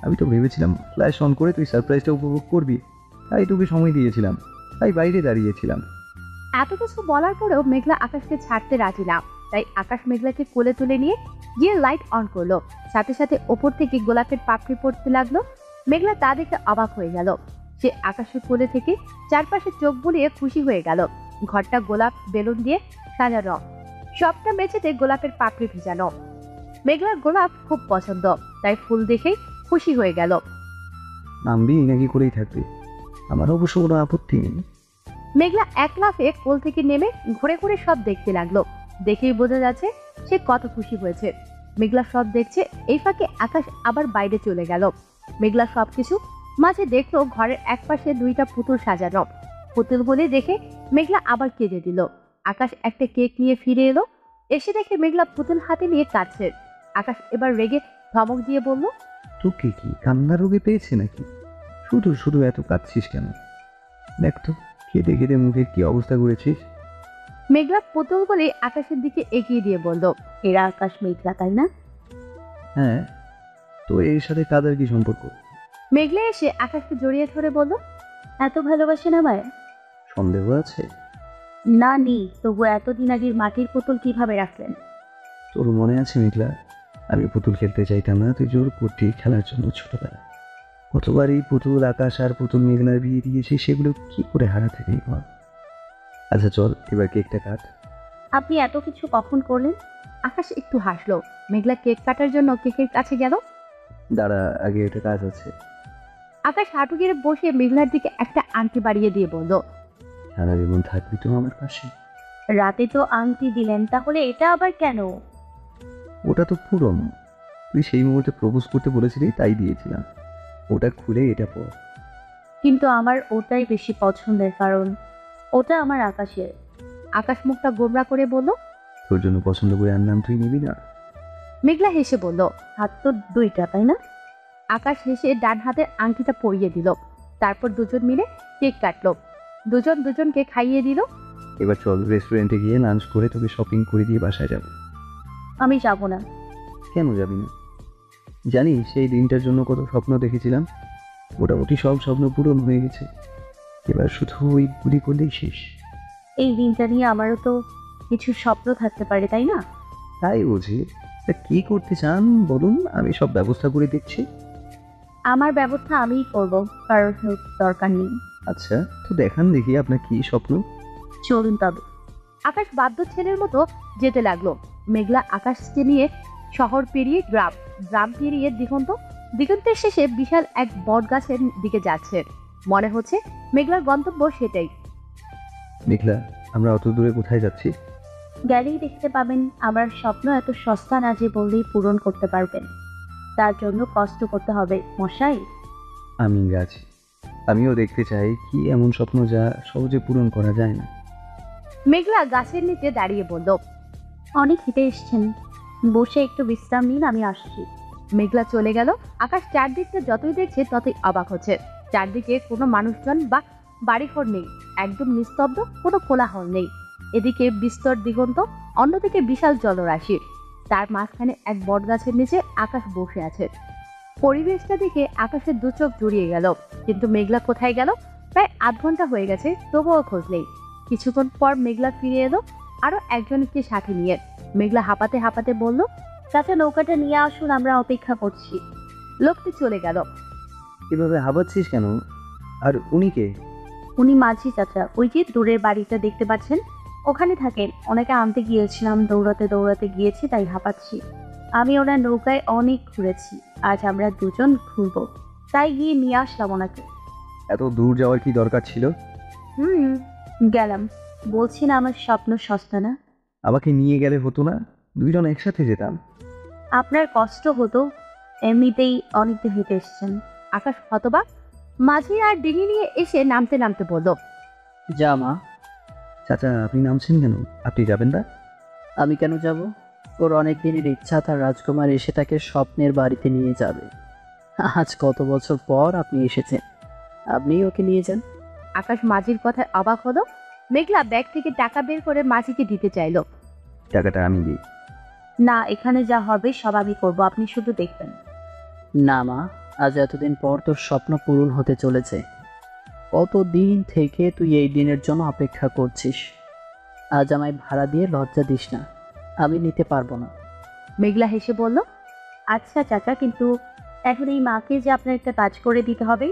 আমি তো ভেবেছিলাম ফ্ল্যাশ অন করে তুই সারপ্রাইজটা উপভোগ করবি, তাই তোকে সময় দিয়েছিলাম, তাই বাইরে দাঁড়িয়েছিলাম। এত কিছু বলার পরেও মেঘলা আকাশকে ছাড়তে রাজি না, তাই আকাশ মেঘলাকে কোলে তুলে নিয়ে গিয়ে লাইট অন করলো। সাথে সাথে ওপর থেকে গোলাপের পাপড়ি পড়তে লাগলো। মেঘলা তা দেখে অবাক হয়ে গেল। সে আকাশের কোলে থেকে চারপাশে চোখ বুলিয়ে খুশি হয়ে গেল। ঘরটা গোলাপ বেলুন দিয়ে সাজানো, সবটা মেঝেতে গোলাপের পাপড়ি ভিজানো। মেঘলার গোলাপ খুব পছন্দ, তাই ফুল দেখেই খুশি হয়ে গেল। নামবি নাকি করেই থাকবি, আমার অবশ্য কোনো আপত্তি নেই। মেঘলা এক লাফে কোল থেকে নেমে ঘুরে ঘুরে সব দেখতে লাগলো। দেখেই বোঝা যাচ্ছে সে কত খুশি হয়েছে। মেঘলা সব দেখছে, এই ফাঁকে আকাশ আবার বাইরে চলে গেল। মেঘলা সবকিছু মাঝে দেখলো ঘরের একপাশে দুইটা পুতুল সাজানো। পুতুল বলে দেখে মেঘলা আবার কেঁদে দিল। আকাশ একটা কেক নিয়ে ফিরে এলো। এসে দেখে মেঘলা পুতুল হাতে নিয়ে কাঁদছে। আকাশ এবার রেগে ধমক দিয়ে বলল, তোকে কি কান্না রোগে পেয়েছে নাকি? শুধু শুধু এত কাঁদছিস কেন? দেখ তো কেঁদে কেঁদে মুখের কি অবস্থা করেছিস। মেঘলা পুতুল বলে আকাশের দিকে এগিয়ে দিয়ে বলল, এরা আকাশ মেঘলা তাই না? হ্যাঁ, তো এর সাথে কাদার কি সম্পর্ক? মেঘলা এসে আকাশকে জড়িয়ে ধরে বলল, এত ভালোবাসেন আমায়? সন্দেহ আছে? না নেই, তবু এতদিন আগের মাটির পুতুল কিভাবে রাখলেন? তোর মনে আছে মেঘলা, আমি পুতুল খেলতে চাইতাম না, তুই জোর করতি খেলার জন্য ছোটবেলা। কতবার এই পুতুল আকাশ আর পুতুল মেঘলার বিয়ে দিয়েছি, সেগুলো কি করে হারাতে নেই বল। আচ্ছা চল এবার কেকটা কাট। আপনি এত কিছু কখন করলেন? আকাশ একটু হাসলো। মেঘলা কেক কাটার জন্য কেকের কাছে গেল। দাঁড়া, আগে এটা কাজ আছে। আকাশ হাঁটু গেড়ে বসে মেঘলার দিকে একটা আংটি বাড়িয়ে দিয়ে বলল, সারা জীবন থাকবি তো আমার পাশে। রাতে তো আংটি দিলেন, তাহলে এটা আবার কেন? ওটা তো পুরনো, তুই সেই মুহূর্তে প্রপোজ করতে বলেছিলি তাই দিয়েছিলাম। ওটা খুলে এটা পর। কিন্তু আমার ওটাই বেশি পছন্দের, কারণ ওটা আমার আকাশের। আকাশ মুখটা গোমরা করে বলল, তোর জন্য পছন্দ করে আনলাম, তুই নিবি না? মেঘলা হেসে বলল, হাত তো দুইটা তাই না? আকাশ হেসে ডান হাতের আংটিটা পরিয়ে দিল। তারপর দুজন মিলে কেক কাটলো। দুজন দুজনকে খাইয়ে দিল। এবার চল রেস্টুরেন্টে গিয়ে লাঞ্চ করে তোকে শপিং করে দিয়ে বাসায় যাব। আমি যাব না। কেন যাবি না? জানি সেই দিনটার জন্য কত স্বপ্ন দেখেছিলাম, মোটামুটি সব স্বপ্ন পূরণ হয়ে গেছে। এবার শুধু ওই গুলি করলেই শেষ। এই দিনটা নিয়ে আমারও তো কিছু স্বপ্ন থাকতে পারে তাই না? তাই বুঝি, তা কি করতে চান বলুন, আমি সব ব্যবস্থা করে দিচ্ছি। আমার ব্যবস্থা আমিই করব, কারোর হেল্প দরকার নেই। আচ্ছা তো দেখান দেখি আপনার কি স্বপ্ন। চলুন তবে। আকাশ বাধ্য ছেলের মতো যেতে লাগলো। মেঘলা আকাশকে নিয়ে শহর পেরিয়ে গ্রাম, গ্রাম পেরিয়ে দিগন্ত, দিগন্তের শেষে বিশাল এক বট গাছের দিকে যাচ্ছে। মনে হচ্ছে মেঘলার গন্তব্য সেটাই। মেঘলা, আমরা অত দূরে কোথায় যাচ্ছি? গেলেই দেখতে পাবেন আমার স্বপ্ন এত সস্তা না যে বললেই পূরণ করতে পারবেন। তার জন্য কষ্ট করতে হবে মশাই। আমি গাছি, আমিও দেখতে চাই কি এমন স্বপ্ন যা সহজে পূরণ করা যায় না। মেঘলা গাছের নিচে দাঁড়িয়ে বলল, অনেক হেঁটে এসছেন, বসে একটু বিশ্রাম নিন, আমি আসছি। মেঘলা চলে গেল। আকাশ চারদিকটা যতই দেখছে ততই অবাক হচ্ছে। চারদিকে কোনো মানুষজন বা বাড়িঘর নেই, একদম নিস্তব্ধ, কোনো কোলাহল নেই। এদিকে বিস্তর দিগন্ত, অন্যদিকে বিশাল জলরাশি। তার মাঝখানে এক বটগাছের নিচে আকাশ বসে আছে। পরিবেশটা দেখে আকাশের দু চোখ জুড়িয়ে গেল। কিন্তু মেঘলা কোথায় গেল? প্রায় আধ ঘন্টা হয়ে গেছে, তবুও খোঁজ নেই। কিছুক্ষণ পর মেঘলা ফিরে এলো আরো একজনকে সাথে নিয়ে। মেঘলা হাঁপাতে হাঁপাতে বলল, চাচা নৌকাটা নিয়ে আসুন, আমরা অপেক্ষা করছি। লোকটি চলে গেল। এভাবে হাবাচ্ছিস কেন? আর উনি কে? উনি মাঝি চাচা, ওই যে দূরের বাড়িটা দেখতে পাচ্ছেন, ওখানে থাকেন। ওনাকে আনতে গিয়েছিলাম, দৌড়াতে দৌড়াতে গিয়েছি, তাই হাঁপাচ্ছি। আমি ওনার নৌকায় অনেক ঘুরেছি, আজ আমরা দুজন ঘুরবো, তাই গিয়ে নিয়ে আসলাম ওনাকে। এত দূর যাওয়ার কি দরকার ছিল? গেলাম। বলছি না আমার স্বপ্ন সস্তা না। আমাকে নিয়ে গেলে হতো না? দুইজন একসাথে যেতাম। আপনার কষ্ট হতো, এমনিতেই অনেকটা হেঁটে এসছেন। আকাশ হতবাক। মাঝি আর ডিঙি নিয়ে এসে নামতে নামতে বলল, যা মা। চাচা আপনি নামছেন কেন? আপনি যাবেন না? আমি কেন যাব? ওর অনেক দিনের ইচ্ছা তার রাজকুমার এসে তাকে স্বপ্নের বাড়িতে নিয়ে যাবে। আজ কত বছর পর আপনি এসেছেন, আপনি ওকে নিয়ে যান। আকাশ মাঝির কথায় অবাক হলো। মেঘলা ব্যাগ থেকে টাকা বের করে মাঝিকে দিতে চাইলো। টাকাটা আমি দিই। না, এখানে যা হবে সব আমি করবো, আপনি শুধু দেখবেন। না মা, আজ এতদিন পর তোর স্বপ্ন পূরণ হতে চলেছে। কতদিন থেকে তুই এই দিনের জন্য অপেক্ষা করছিস। আজ আমায় ভাড়া দিয়ে লজ্জা দিস না, আমি নিতে পারবো না। মেঘলা হেসে বলল, আচ্ছা চাচা, কিন্তু এখন এই মাকে যে আপনার একটা কাজ করে দিতে হবে।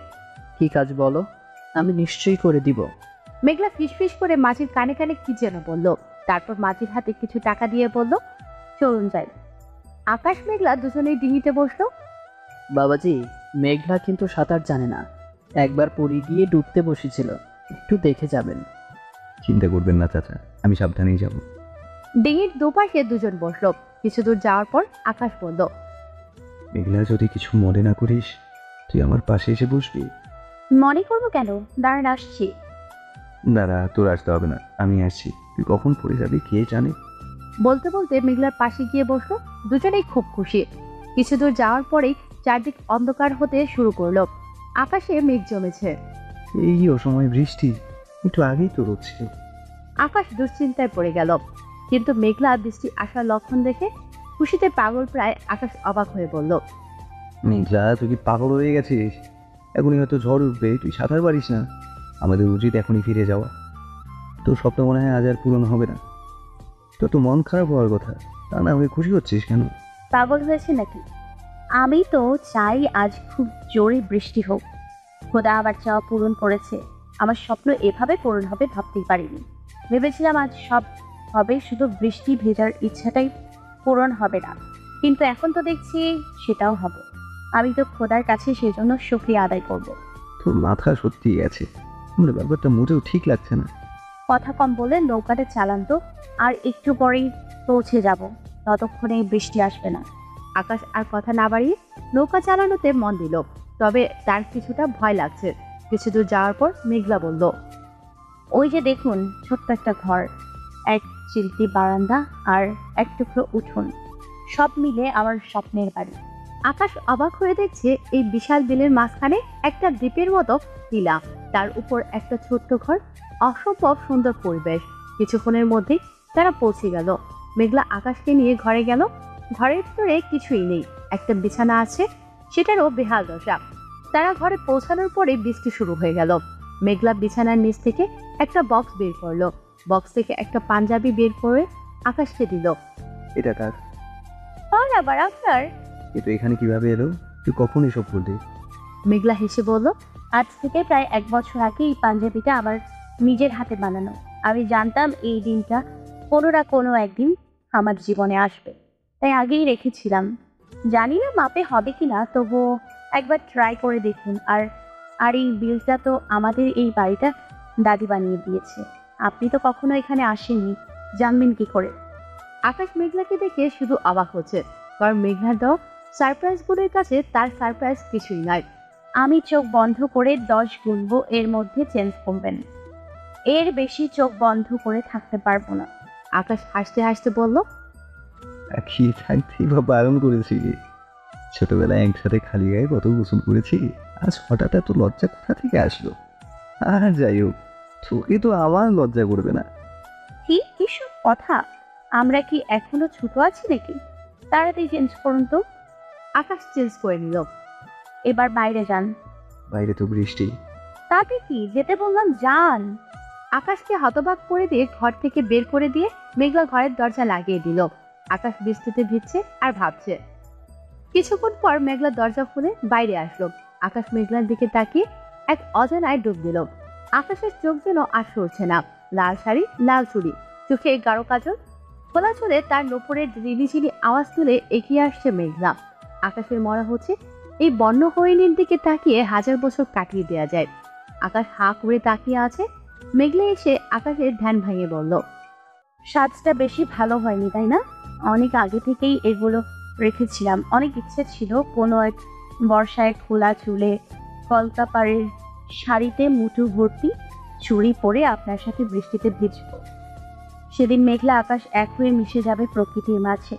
কি কাজ বলো, আমি নিশ্চয়ই করে দিব। মেঘলা ফিসফিস করে মাঝির কানে কানে কি যেন বলল, তারপর মাঝির হাতে কিছু টাকা দিয়ে বলল, চলুন যাই। আকাশ মেঘলা দুজনেই ডিঙিতে বসলো। বাবাজি, মেঘলা কিন্তু সাঁতার জানে না, একবার পড়ে গিয়ে ডুবতে বসেছিল, একটু দেখে যাবেন। চিন্তা করবেন না চাচা, আমি সাবধানেই যাব। ডিঙির দুপাশে দুজন বসলো। কিছু দূর যাওয়ার পর আকাশ বলল, মেঘলা, যদি কিছু মনে না করিস, তুই আমার পাশে এসে বসবি। মনে করবো কেন, দাঁড়ান আসছি। দাঁড়া, তোর আসতে হবে না, আমি আসছি। তুই কখন পড়ে যাবি কে জানে। বলতে বলতে মেঘলার পাশে গিয়ে বসলো। দুজনেই খুব খুশি। কিছু দূর যাওয়ার পরেই চারদিক অন্ধকার হতে শুরু করলো। আকাশে মেঘ জমেছে। এই অসময় বৃষ্টি, একটু আগেই তো রোদ ছিল। আকাশ দুশ্চিন্তায় পড়ে গেল, কিন্তু মেঘলা বৃষ্টি আসার লক্ষণ দেখে খুশিতে পাগল প্রায় আকাশ অবাক হয়ে বলল, মেঘলা, তুই কি পাগল হয়ে গেছিস? এখনই হয়তো ঝড় উঠবে, তুই সাঁতার পারিস না। আমাদের উচিত এখনই ফিরে যাওয়া। তোর স্বপ্ন মনে হয় আজ আর পূরণ হবে না। তোর তো মন খারাপ হওয়ার কথা, তা না হয়ে খুশি হচ্ছিস কেন? পাগল হয়েছে নাকি? আমি তো চাই আজ খুব জোরে বৃষ্টি হোক। খোদা আমার চাওয়া পূরণ করেছে। আমার স্বপ্ন এভাবে পূরণ হবে ভাবতেই পারিনি। ভেবেছিলাম আজ সব হবে, শুধু বৃষ্টি ভেজার ইচ্ছাটাই পূরণ হবে না, কিন্তু এখন তো দেখছি সেটাও হবে। আমি তো খোদার কাছে সেজন্য শুকরিয়া আদায় করব। তোর মাথা সত্যি গেছে, আমার ব্যাপারটা মোটেও ঠিক লাগছে না। কথা কম বলে নৌকাটা চালান তো, আর একটু পরেই পৌঁছে যাব, ততক্ষণে বৃষ্টি আসবে না। আকাশ আর কথা না বাড়িয়ে নৌকা চালানোতে মন দিল, তবে তার কিছুটা ভয় লাগছে। কিছু দূর যাওয়ার পর মেঘলা বলল, ওই যে দেখুন ছোট্ট একটা ঘর, এক চিলতি বারান্দা আর এক টুকরো উঠোন, সব মিলে আমার স্বপ্নের বাড়ি। আকাশ অবাক হয়ে দেখছে এই বিশাল বিলের মাঝখানে একটা দ্বীপের মতো টিলা, তার উপর একটা ছোট্ট ঘর, অসম্ভব সুন্দর পরিবেশ। কিছুক্ষণের মধ্যেই তারা পৌঁছে গেল। মেঘলা আকাশকে নিয়ে ঘরে গেল। ঘরের ভিতরে কিছুই নেই, একটা বিছানা আছে, সেটারও বেহাল দশা। তারা ঘরে পৌঁছানোর পরে বৃষ্টি শুরু হয়ে গেল। মেঘলা বিছানার নিচ থেকে একটা বক্স বের করলো। বক্স থেকে একটা পাঞ্জাবি বের করে আকাশকে দিল। এটা কার? আর আবার আপনার? কিন্তু এখানে কিভাবে এলো? তুই কখন এসব করলি? মেঘলা হেসে বলল, আজ থেকে প্রায় 1 বছর আগে এই পাঞ্জাবিটা আমার নিজের হাতে বানানো। আমি জানতাম এই দিনটা কোনো না কোনো একদিন আমার জীবনে আসবে, তাই আগেই রেখেছিলাম। জানি না মাপে হবে কিনা, তবুও একবার ট্রাই করে দেখুন। আর আর এই বিলটা তো আমাদের এই বাড়িটা দাদি বানিয়ে দিয়েছে। আপনি তো কখনো এখানে আসেননি, জানবেন কি করে? আকাশ মেঘলাকে দেখে শুধু অবাক হচ্ছে, কারণ মেঘলার দেওয়া সারপ্রাইজগুলোর কাছে তার সারপ্রাইজ কিছুই নয়। আমি চোখ বন্ধ করে 10 গুনবো, এর মধ্যে চেঞ্জ করবেন। এর বেশি চোখ বন্ধ করে থাকতে পারবো না। আকাশ হাসতে হাসতে বলল, কি থাকতেই বা বারণ করেছি? ছোটবেলায় একসাথে খালি গায়ে কত গোসল করেছি, আজ হঠাৎ এত লজ্জা কোথা থেকে আসলো? আর যাই হোক, তোকে তো আমার লজ্জা করবে না। কি কিসব কথা? আমরা কি এখনো ছোট আছি নাকি? তাড়াতাড়ি চেঞ্জ করুন তো। আকাশ চেঞ্জ করে নিল। এবার বাইরে যান। বাইরে তো বৃষ্টি। তাতে কি, যেতে বললাম যান। আকাশকে হতবাক করে দিয়ে ঘর থেকে বের করে দিয়ে মেঘলা ঘরের দরজা লাগিয়ে দিল। আকাশ বৃষ্টিতে ভিজছে আর ভাবছে। কিছুক্ষণ পর মেঘলা দরজা খুলে বাইরে আসলো। আকাশ মেঘলার দিকে তাকিয়ে এক অজানায় ডুব দিল। আকাশের চোখ যেন আর সরছে না। লাল শাড়ি, লাল চুড়ি, চোখে গাঢ় কাজল, খোলা চুলে তার নোপরের ঝিলিঝিলি আওয়াজ তুলে এগিয়ে আসছে মেঘলা। আকাশের মনে হচ্ছে এই বন্য হরিণীর দিকে তাকিয়ে 1000 বছর কাটিয়ে দেওয়া যায়। আকাশ হাঁ করে তাকিয়ে আছে। মেঘলা এসে আকাশের ধ্যান ভাঙিয়ে বলল, সাজটা বেশি ভালো হয়নি তাই না? অনেক আগে থেকেই এগুলো রেখেছিলাম। অনেক ইচ্ছে ছিল কোনো এক বর্ষায় খোলা চুলে কলকাপাড়ের শাড়িতে মুঠো ভর্তি চুড়ি পরে আপনার সাথে বৃষ্টিতে ভিজব। সেদিন মেঘলা আকাশ এক হয়ে মিশে যাবে প্রকৃতির মাঝে।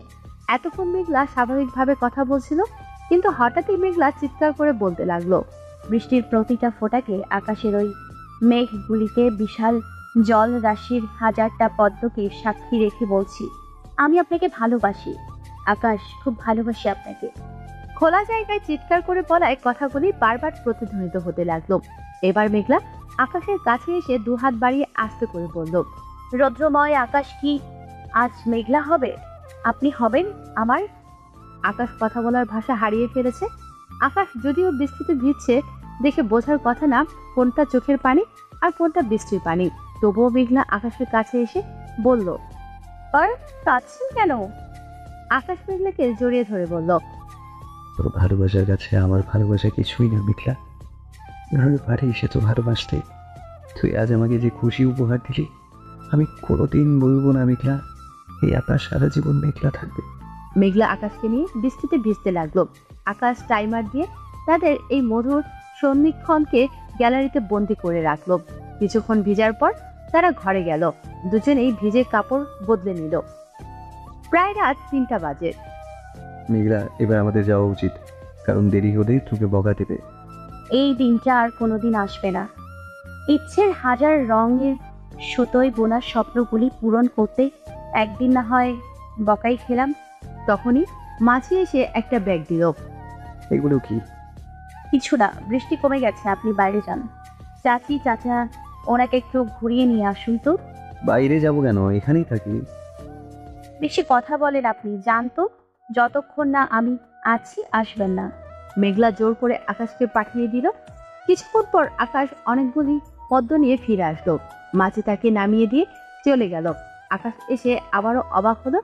এতক্ষণ মেঘলা স্বাভাবিকভাবে কথা বলছিল, কিন্তু হঠাৎই মেঘলা চিৎকার করে বলতে লাগলো, বৃষ্টির প্রতিটা ফোঁটাকে, আকাশের ওই মেঘগুলিকে, বিশাল জল রাশির 1000টা পদ্মকে সাক্ষী রেখে বলছি, আমি আপনাকে ভালোবাসি। আকাশ, খুব ভালোবাসি আপনাকে। খোলা জায়গায় চিৎকার করে বলায় কথাগুলি বারবার প্রতিধ্বনিত হতে লাগলো। এবার মেঘলা আকাশের কাছে এসে দুহাত বাড়িয়ে আস্তে করে বলল, রৌদ্রময় আকাশ কি আজ মেঘলা হবে? আপনি হবেন আমার? আকাশ কথা বলার ভাষা হারিয়ে ফেলেছে। আকাশ যদিও বৃষ্টিতে ভিজছে দেখে বোঝার কথা না কোনটা চোখের পানি আর কোনটা বৃষ্টির পানি, তবুও মেঘলা আকাশের কাছে এসে বলল। আর কাঁদছেন কেন? আকাশ মেঘলাকে জড়িয়ে ধরে বলল, তোর ভালোবাসার কাছে আমার ভালোবাসা কিছুই না মেঘলা। এভাবে পারি সে তো ভালোবাসতে। তুই আজ আমাকে যে খুশি উপহার দিলি, আমি কোনোদিন বলবো না মেঘলা, এই আকাশ সারা জীবন মেঘলা থাকবে। মেঘলা আকাশকে নিয়ে বৃষ্টিতে ভিজতে লাগলো। আকাশ টাইমার দিয়ে তাদের এই মধুর সন্নিক্ষণকে গ্যালারিতে বন্দি করে রাখলো। কিছুক্ষণ ভিজার পর তারা ঘরে গেল। দুজনেই ভিজে কাপড় বদলে নিল। প্রায় রাত 3টা বাজে। মেঘলা, এবার আমাদের যাওয়া উচিত, কারণ দেরি হলেই তোকে বকা দেবে। এই দিনটা আর কোনোদিন আসবে না। ইচ্ছের হাজার রঙের সুতোয় বোনা স্বপ্নগুলি পূরণ করতে একদিন না হয় বকাই খেলাম। তখনই মাঝি এসে একটা ব্যাগ দিল। এগুলো কি? কিছু না, বৃষ্টি কমে গেছে, আপনি বাইরে যান। চাচি, চাচা, ওনাকে একটু ঘুরিয়ে নিয়ে আসুন তো। বাইরে যাব কেন, এখানেই থাকি। বেশি কথা বলেন আপনি, যান তো। যতক্ষণ না আমি আছি আসবেন না। মেঘলা জোর করে আকাশকে পাঠিয়ে দিল। কিছুক্ষণ পর আকাশ অনেকগুলি পদ্ম নিয়ে ফিরে আসলো। মাঝি তাকে নামিয়ে দিয়ে চলে গেল। আকাশ এসে আবারও অবাক হলো,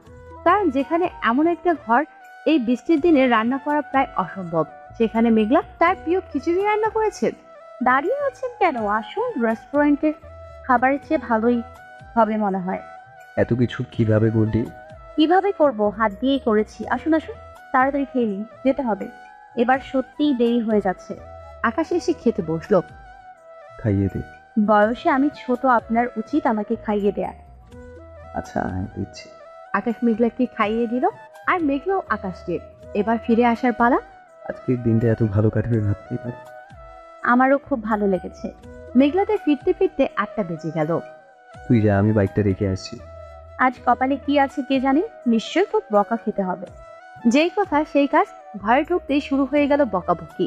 কারণ যেখানে এমন একটা ঘর এই বৃষ্টির দিনে রান্না করা প্রায় অসম্ভব, সেখানে মেঘলা তার প্রিয় খিচুড়ি রান্না করেছে। দাঁড়িয়ে আছেন কেন? আসুন, রেস্টুরেন্টের খাবারের চেয়ে ভালোই হবে মনে হয়। এত কিছু কিভাবে বললি? কিভাবে করব, হাত দিয়েই করেছি। আসুন আসুন, তাড়াতাড়ি খেয়ে নিন, যেতে হবে। এবার সত্যিই দেরি হয়ে যাচ্ছে। আকাশ এসে খেতে বসলো। খাইয়ে দে। বয়সে আমি ছোট, আপনার উচিত আমাকে খাইয়ে দেয়া। আচ্ছা, দিচ্ছি। আকাশ মেঘলাকে খাইয়ে দিল, আর মেঘলাও আকাশকে। এবার ফিরে আসার পালা। আজকের দিনটা এত ভালো কাটবে ভাবতেই পারি। আমারও খুব ভালো লেগেছে। মেঘলাতে ফিরতে ফিরতে 8টা বেজে গেল। তুই যা, আমি বাইকটা রেখে আসছি। আজ কপালে কি আছে কে জানে, নিশ্চয়ই খুব বকা খেতে হবে। যেই কথা সেই কাজ, ঘরে ঢুকতেই শুরু হয়ে গেল বকাবকি।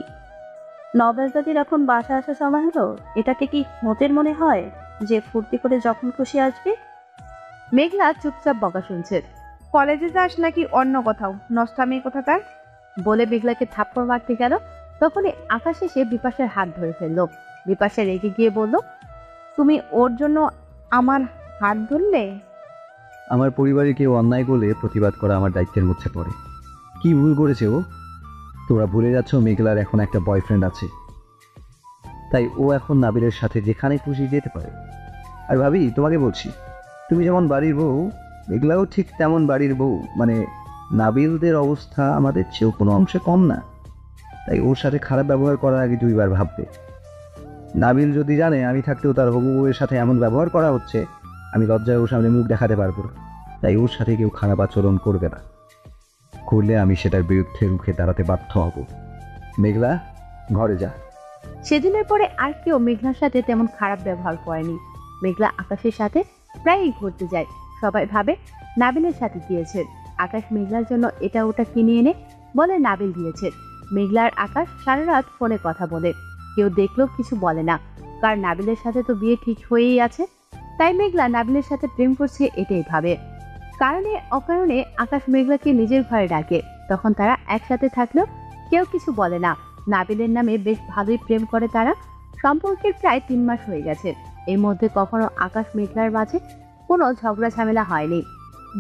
নবেলদাদির এখন বাসা আসার সময় হলো, এটাকে কি মতের মনে হয় যে ফুর্তি করে যখন খুশি আসবে? মেঘলা চুপচাপ বকা শুনছে। কলেজে যাস নাকি অন্য কোথাও, নষ্টামি কোথাকার, বলে মেঘলাকে থাপ্পড় মারতে গেল। তখনই আকাশ এসে বিপাশার হাত ধরে ফেললো। বিপাশা রেগে গিয়ে বলল, তুমি ওর জন্য আমার হাত ধরলে? আমার পরিবারে কেউ অন্যায় করলে প্রতিবাদ করা আমার দায়িত্বের মধ্যে পড়ে। কি ভুল করেছে ও? তোমরা ভুলে যাচ্ছ মেঘলার এখন একটা বয়ফ্রেন্ড আছে, তাই ও এখন নাবিলের সাথে যেখানে খুশি যেতে পারে। আর ভাবি, তোমাকে বলছি, তুমি যেমন বাড়ির বউ, মেঘলাও ঠিক তেমন বাড়ির বউ। মানে নাবিলদের অবস্থা আমাদের চেয়েও কোনো অংশে কম না, তাই ওর সাথে খারাপ ব্যবহার করার আগে 2বার ভাববে। নাবিল যদি জানে আমি থাকতেও তার হবু বউয়ের সাথে এমন ব্যবহার করা হচ্ছে, আমি লজ্জায় ওর সামনে মুখ দেখাতে পারবো না। তাই ওর সাথে কেউ খারাপ আচরণ করবে না, করলে আমি সেটার বিরুদ্ধে রুখে দাঁড়াতে বাধ্য হব। মেঘলা, ঘরে যা। সেদিনের পরে আর কেউ মেঘলার সাথে তেমন খারাপ ব্যবহার করেনি। মেঘলা আকাশের সাথে প্রায়ই ঘুরতে যায়। সবাই ভাবে নাবিলের সাথে গিয়েছে। আকাশ মেঘলার জন্য এটা ওটা কিনে এনে বলে নাবিল দিয়েছে। মেঘলা আর আকাশ সারা রাত ফোনে কথা বলে। কেউ দেখলেও কিছু বলে না, কারণ নাবিলের সাথে তো বিয়ে ঠিক হয়েই আছে। তাই মেঘলা নাবিলের সাথে প্রেম করছে এটাই ভাবে। কারণে অকারণে আকাশ মেঘলাকে নিজের ঘরে ডাকে। তখন তারা একসাথে থাকলেও কেউ কিছু বলে না। নাবিলের নামে বেশ ভালোই প্রেম করে তারা। সম্পর্কের প্রায় 3 মাস হয়ে গেছে। এর মধ্যে কখনো আকাশ মেঘলার মাঝে কোনো ঝগড়া ঝামেলা হয়নি।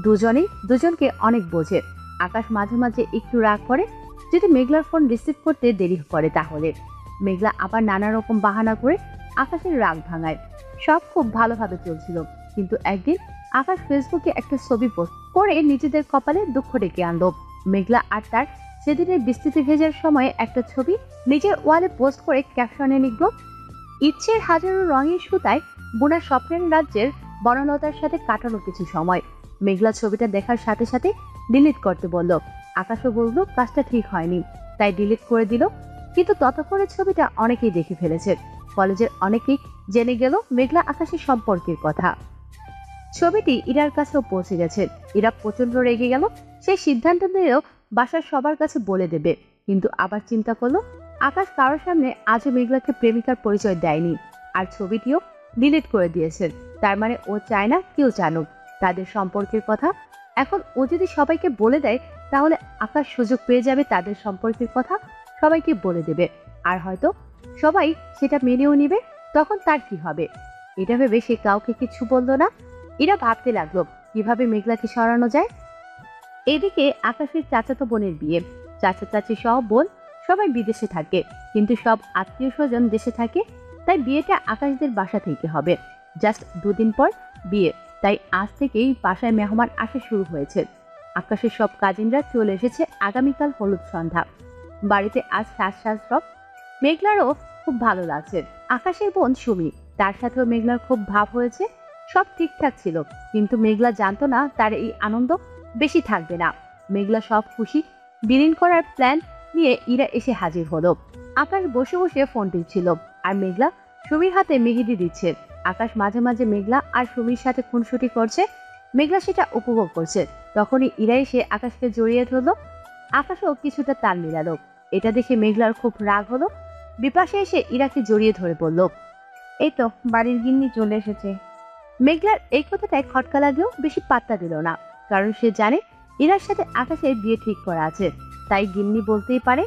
দুজনেই দুজনকে অনেক বোঝে। আকাশ মাঝে মাঝে একটু রাগ করে যদি মেঘলার ফোন রিসিভ করতে দেরি করে, তাহলে মেঘলা আবার নানা রকম বাহানা করে আকাশের রাগ ভাঙায়। সব খুব ভালোভাবে চলছিল, কিন্তু একদিন আকাশ ফেসবুকে একটা ছবি পোস্ট করে নিজেদের কপালে দুঃখ ডেকে আনলো। মেঘলা আর তার সেদিনের বৃষ্টিতে ভেজার সময় একটা ছবি নিজের ওয়ালে পোস্ট করে ক্যাপশনে লিখল, ইচ্ছের হাজারো রঙের সুতায় বোনা স্বপ্নের রাজ্যের বনলতার সাথে কাটানো কিছু সময়। মেঘলা ছবিটা দেখার সাথে সাথে ডিলিট করতে বলল। আকাশও বলল কাজটা ঠিক হয়নি, তাই ডিলিট করে দিল। কিন্তু ততক্ষণে ছবিটা অনেকেই দেখে ফেলেছে। কলেজের অনেকেই জেনে গেল মেঘলা আকাশের সম্পর্কের কথা। ছবিটি ইরার কাছেও পৌঁছে গেছে। ইরা প্রচন্ড রেগে গেল। সেই সিদ্ধান্ত নিয়েও বাসার সবার কাছে বলে দেবে, কিন্তু আবার চিন্তা করলো আকাশ কারোর সামনে আজও মেঘলাকে প্রেমিকার পরিচয় দেয়নি, আর ছবিটিও ডিলিট করে দিয়েছেন। তার মানে ও চায় না কেউ জানুক তাদের সম্পর্কের কথা। এখন ও যদি সবাইকে বলে দেয় তাহলে আকাশ সুযোগ পেয়ে যাবে তাদের সম্পর্কের কথা সবাইকে বলে দেবে, আর হয়তো সবাই সেটা মেনেও নিবে। তখন তার কি হবে? এটা ভেবে সে কাউকে কিছু বললো না। এরা ভাবতে লাগলো কিভাবে মেঘলাকে সরানো যায়। এদিকে আকাশের চাচাতো বোনের বিয়ে। চাচা চাচি সহ বোন সবাই বিদেশে থাকে, কিন্তু সব আত্মীয় স্বজন দেশে থাকে। তাই বিয়েটা আকাশদের বাসা থেকে হবে। জাস্ট 2 দিন পর বিয়ে, তাই আজ থেকেই বাসায় মেহমান আসা শুরু হয়েছে। আকাশের সব কাজিনরা চলে এসেছে আগামীকাল হলুদ সন্ধ্যা। বাড়িতে আজ সাজ সব। মেঘলারও খুব ভালো লাগছে। আকাশের বোন সুমি, তার সাথেও মেঘলার খুব ভাব হয়েছে। সব ঠিকঠাক ছিল, কিন্তু মেঘলা জানতো না তার এই আনন্দ বেশি থাকবে না। মেঘলা সব খুশি বিলীন করার প্ল্যান নিয়ে ইরা এসে হাজির হলো। আকাশ বসে বসে ফোন টিপছিল, আর মেঘলা সুমির হাতে মেহেদি দিচ্ছে। আকাশ মাঝে মাঝে মেঘলা আর সুমির সাথে খুনসুটি করছে, মেঘলা সেটা উপভোগ করছে। তখনই ইরা এসে আকাশকে জড়িয়ে ধরলো। আকাশও কিছুটা তাল মিলালো। এটা দেখে মেঘলার খুব রাগ হলো। বিপাশে এসে ইরাকে জড়িয়ে ধরে বলল, এই তো বাড়ির গিন্নি চলে এসেছে। মেঘলার এই কথাটায় খটকা লাগলেও বেশি পাত্তা দিল না, কারণ সে জানে ইরার সাথে আকাশের বিয়ে ঠিক করা আছে। তাই গিন্নি বলতেই পারে।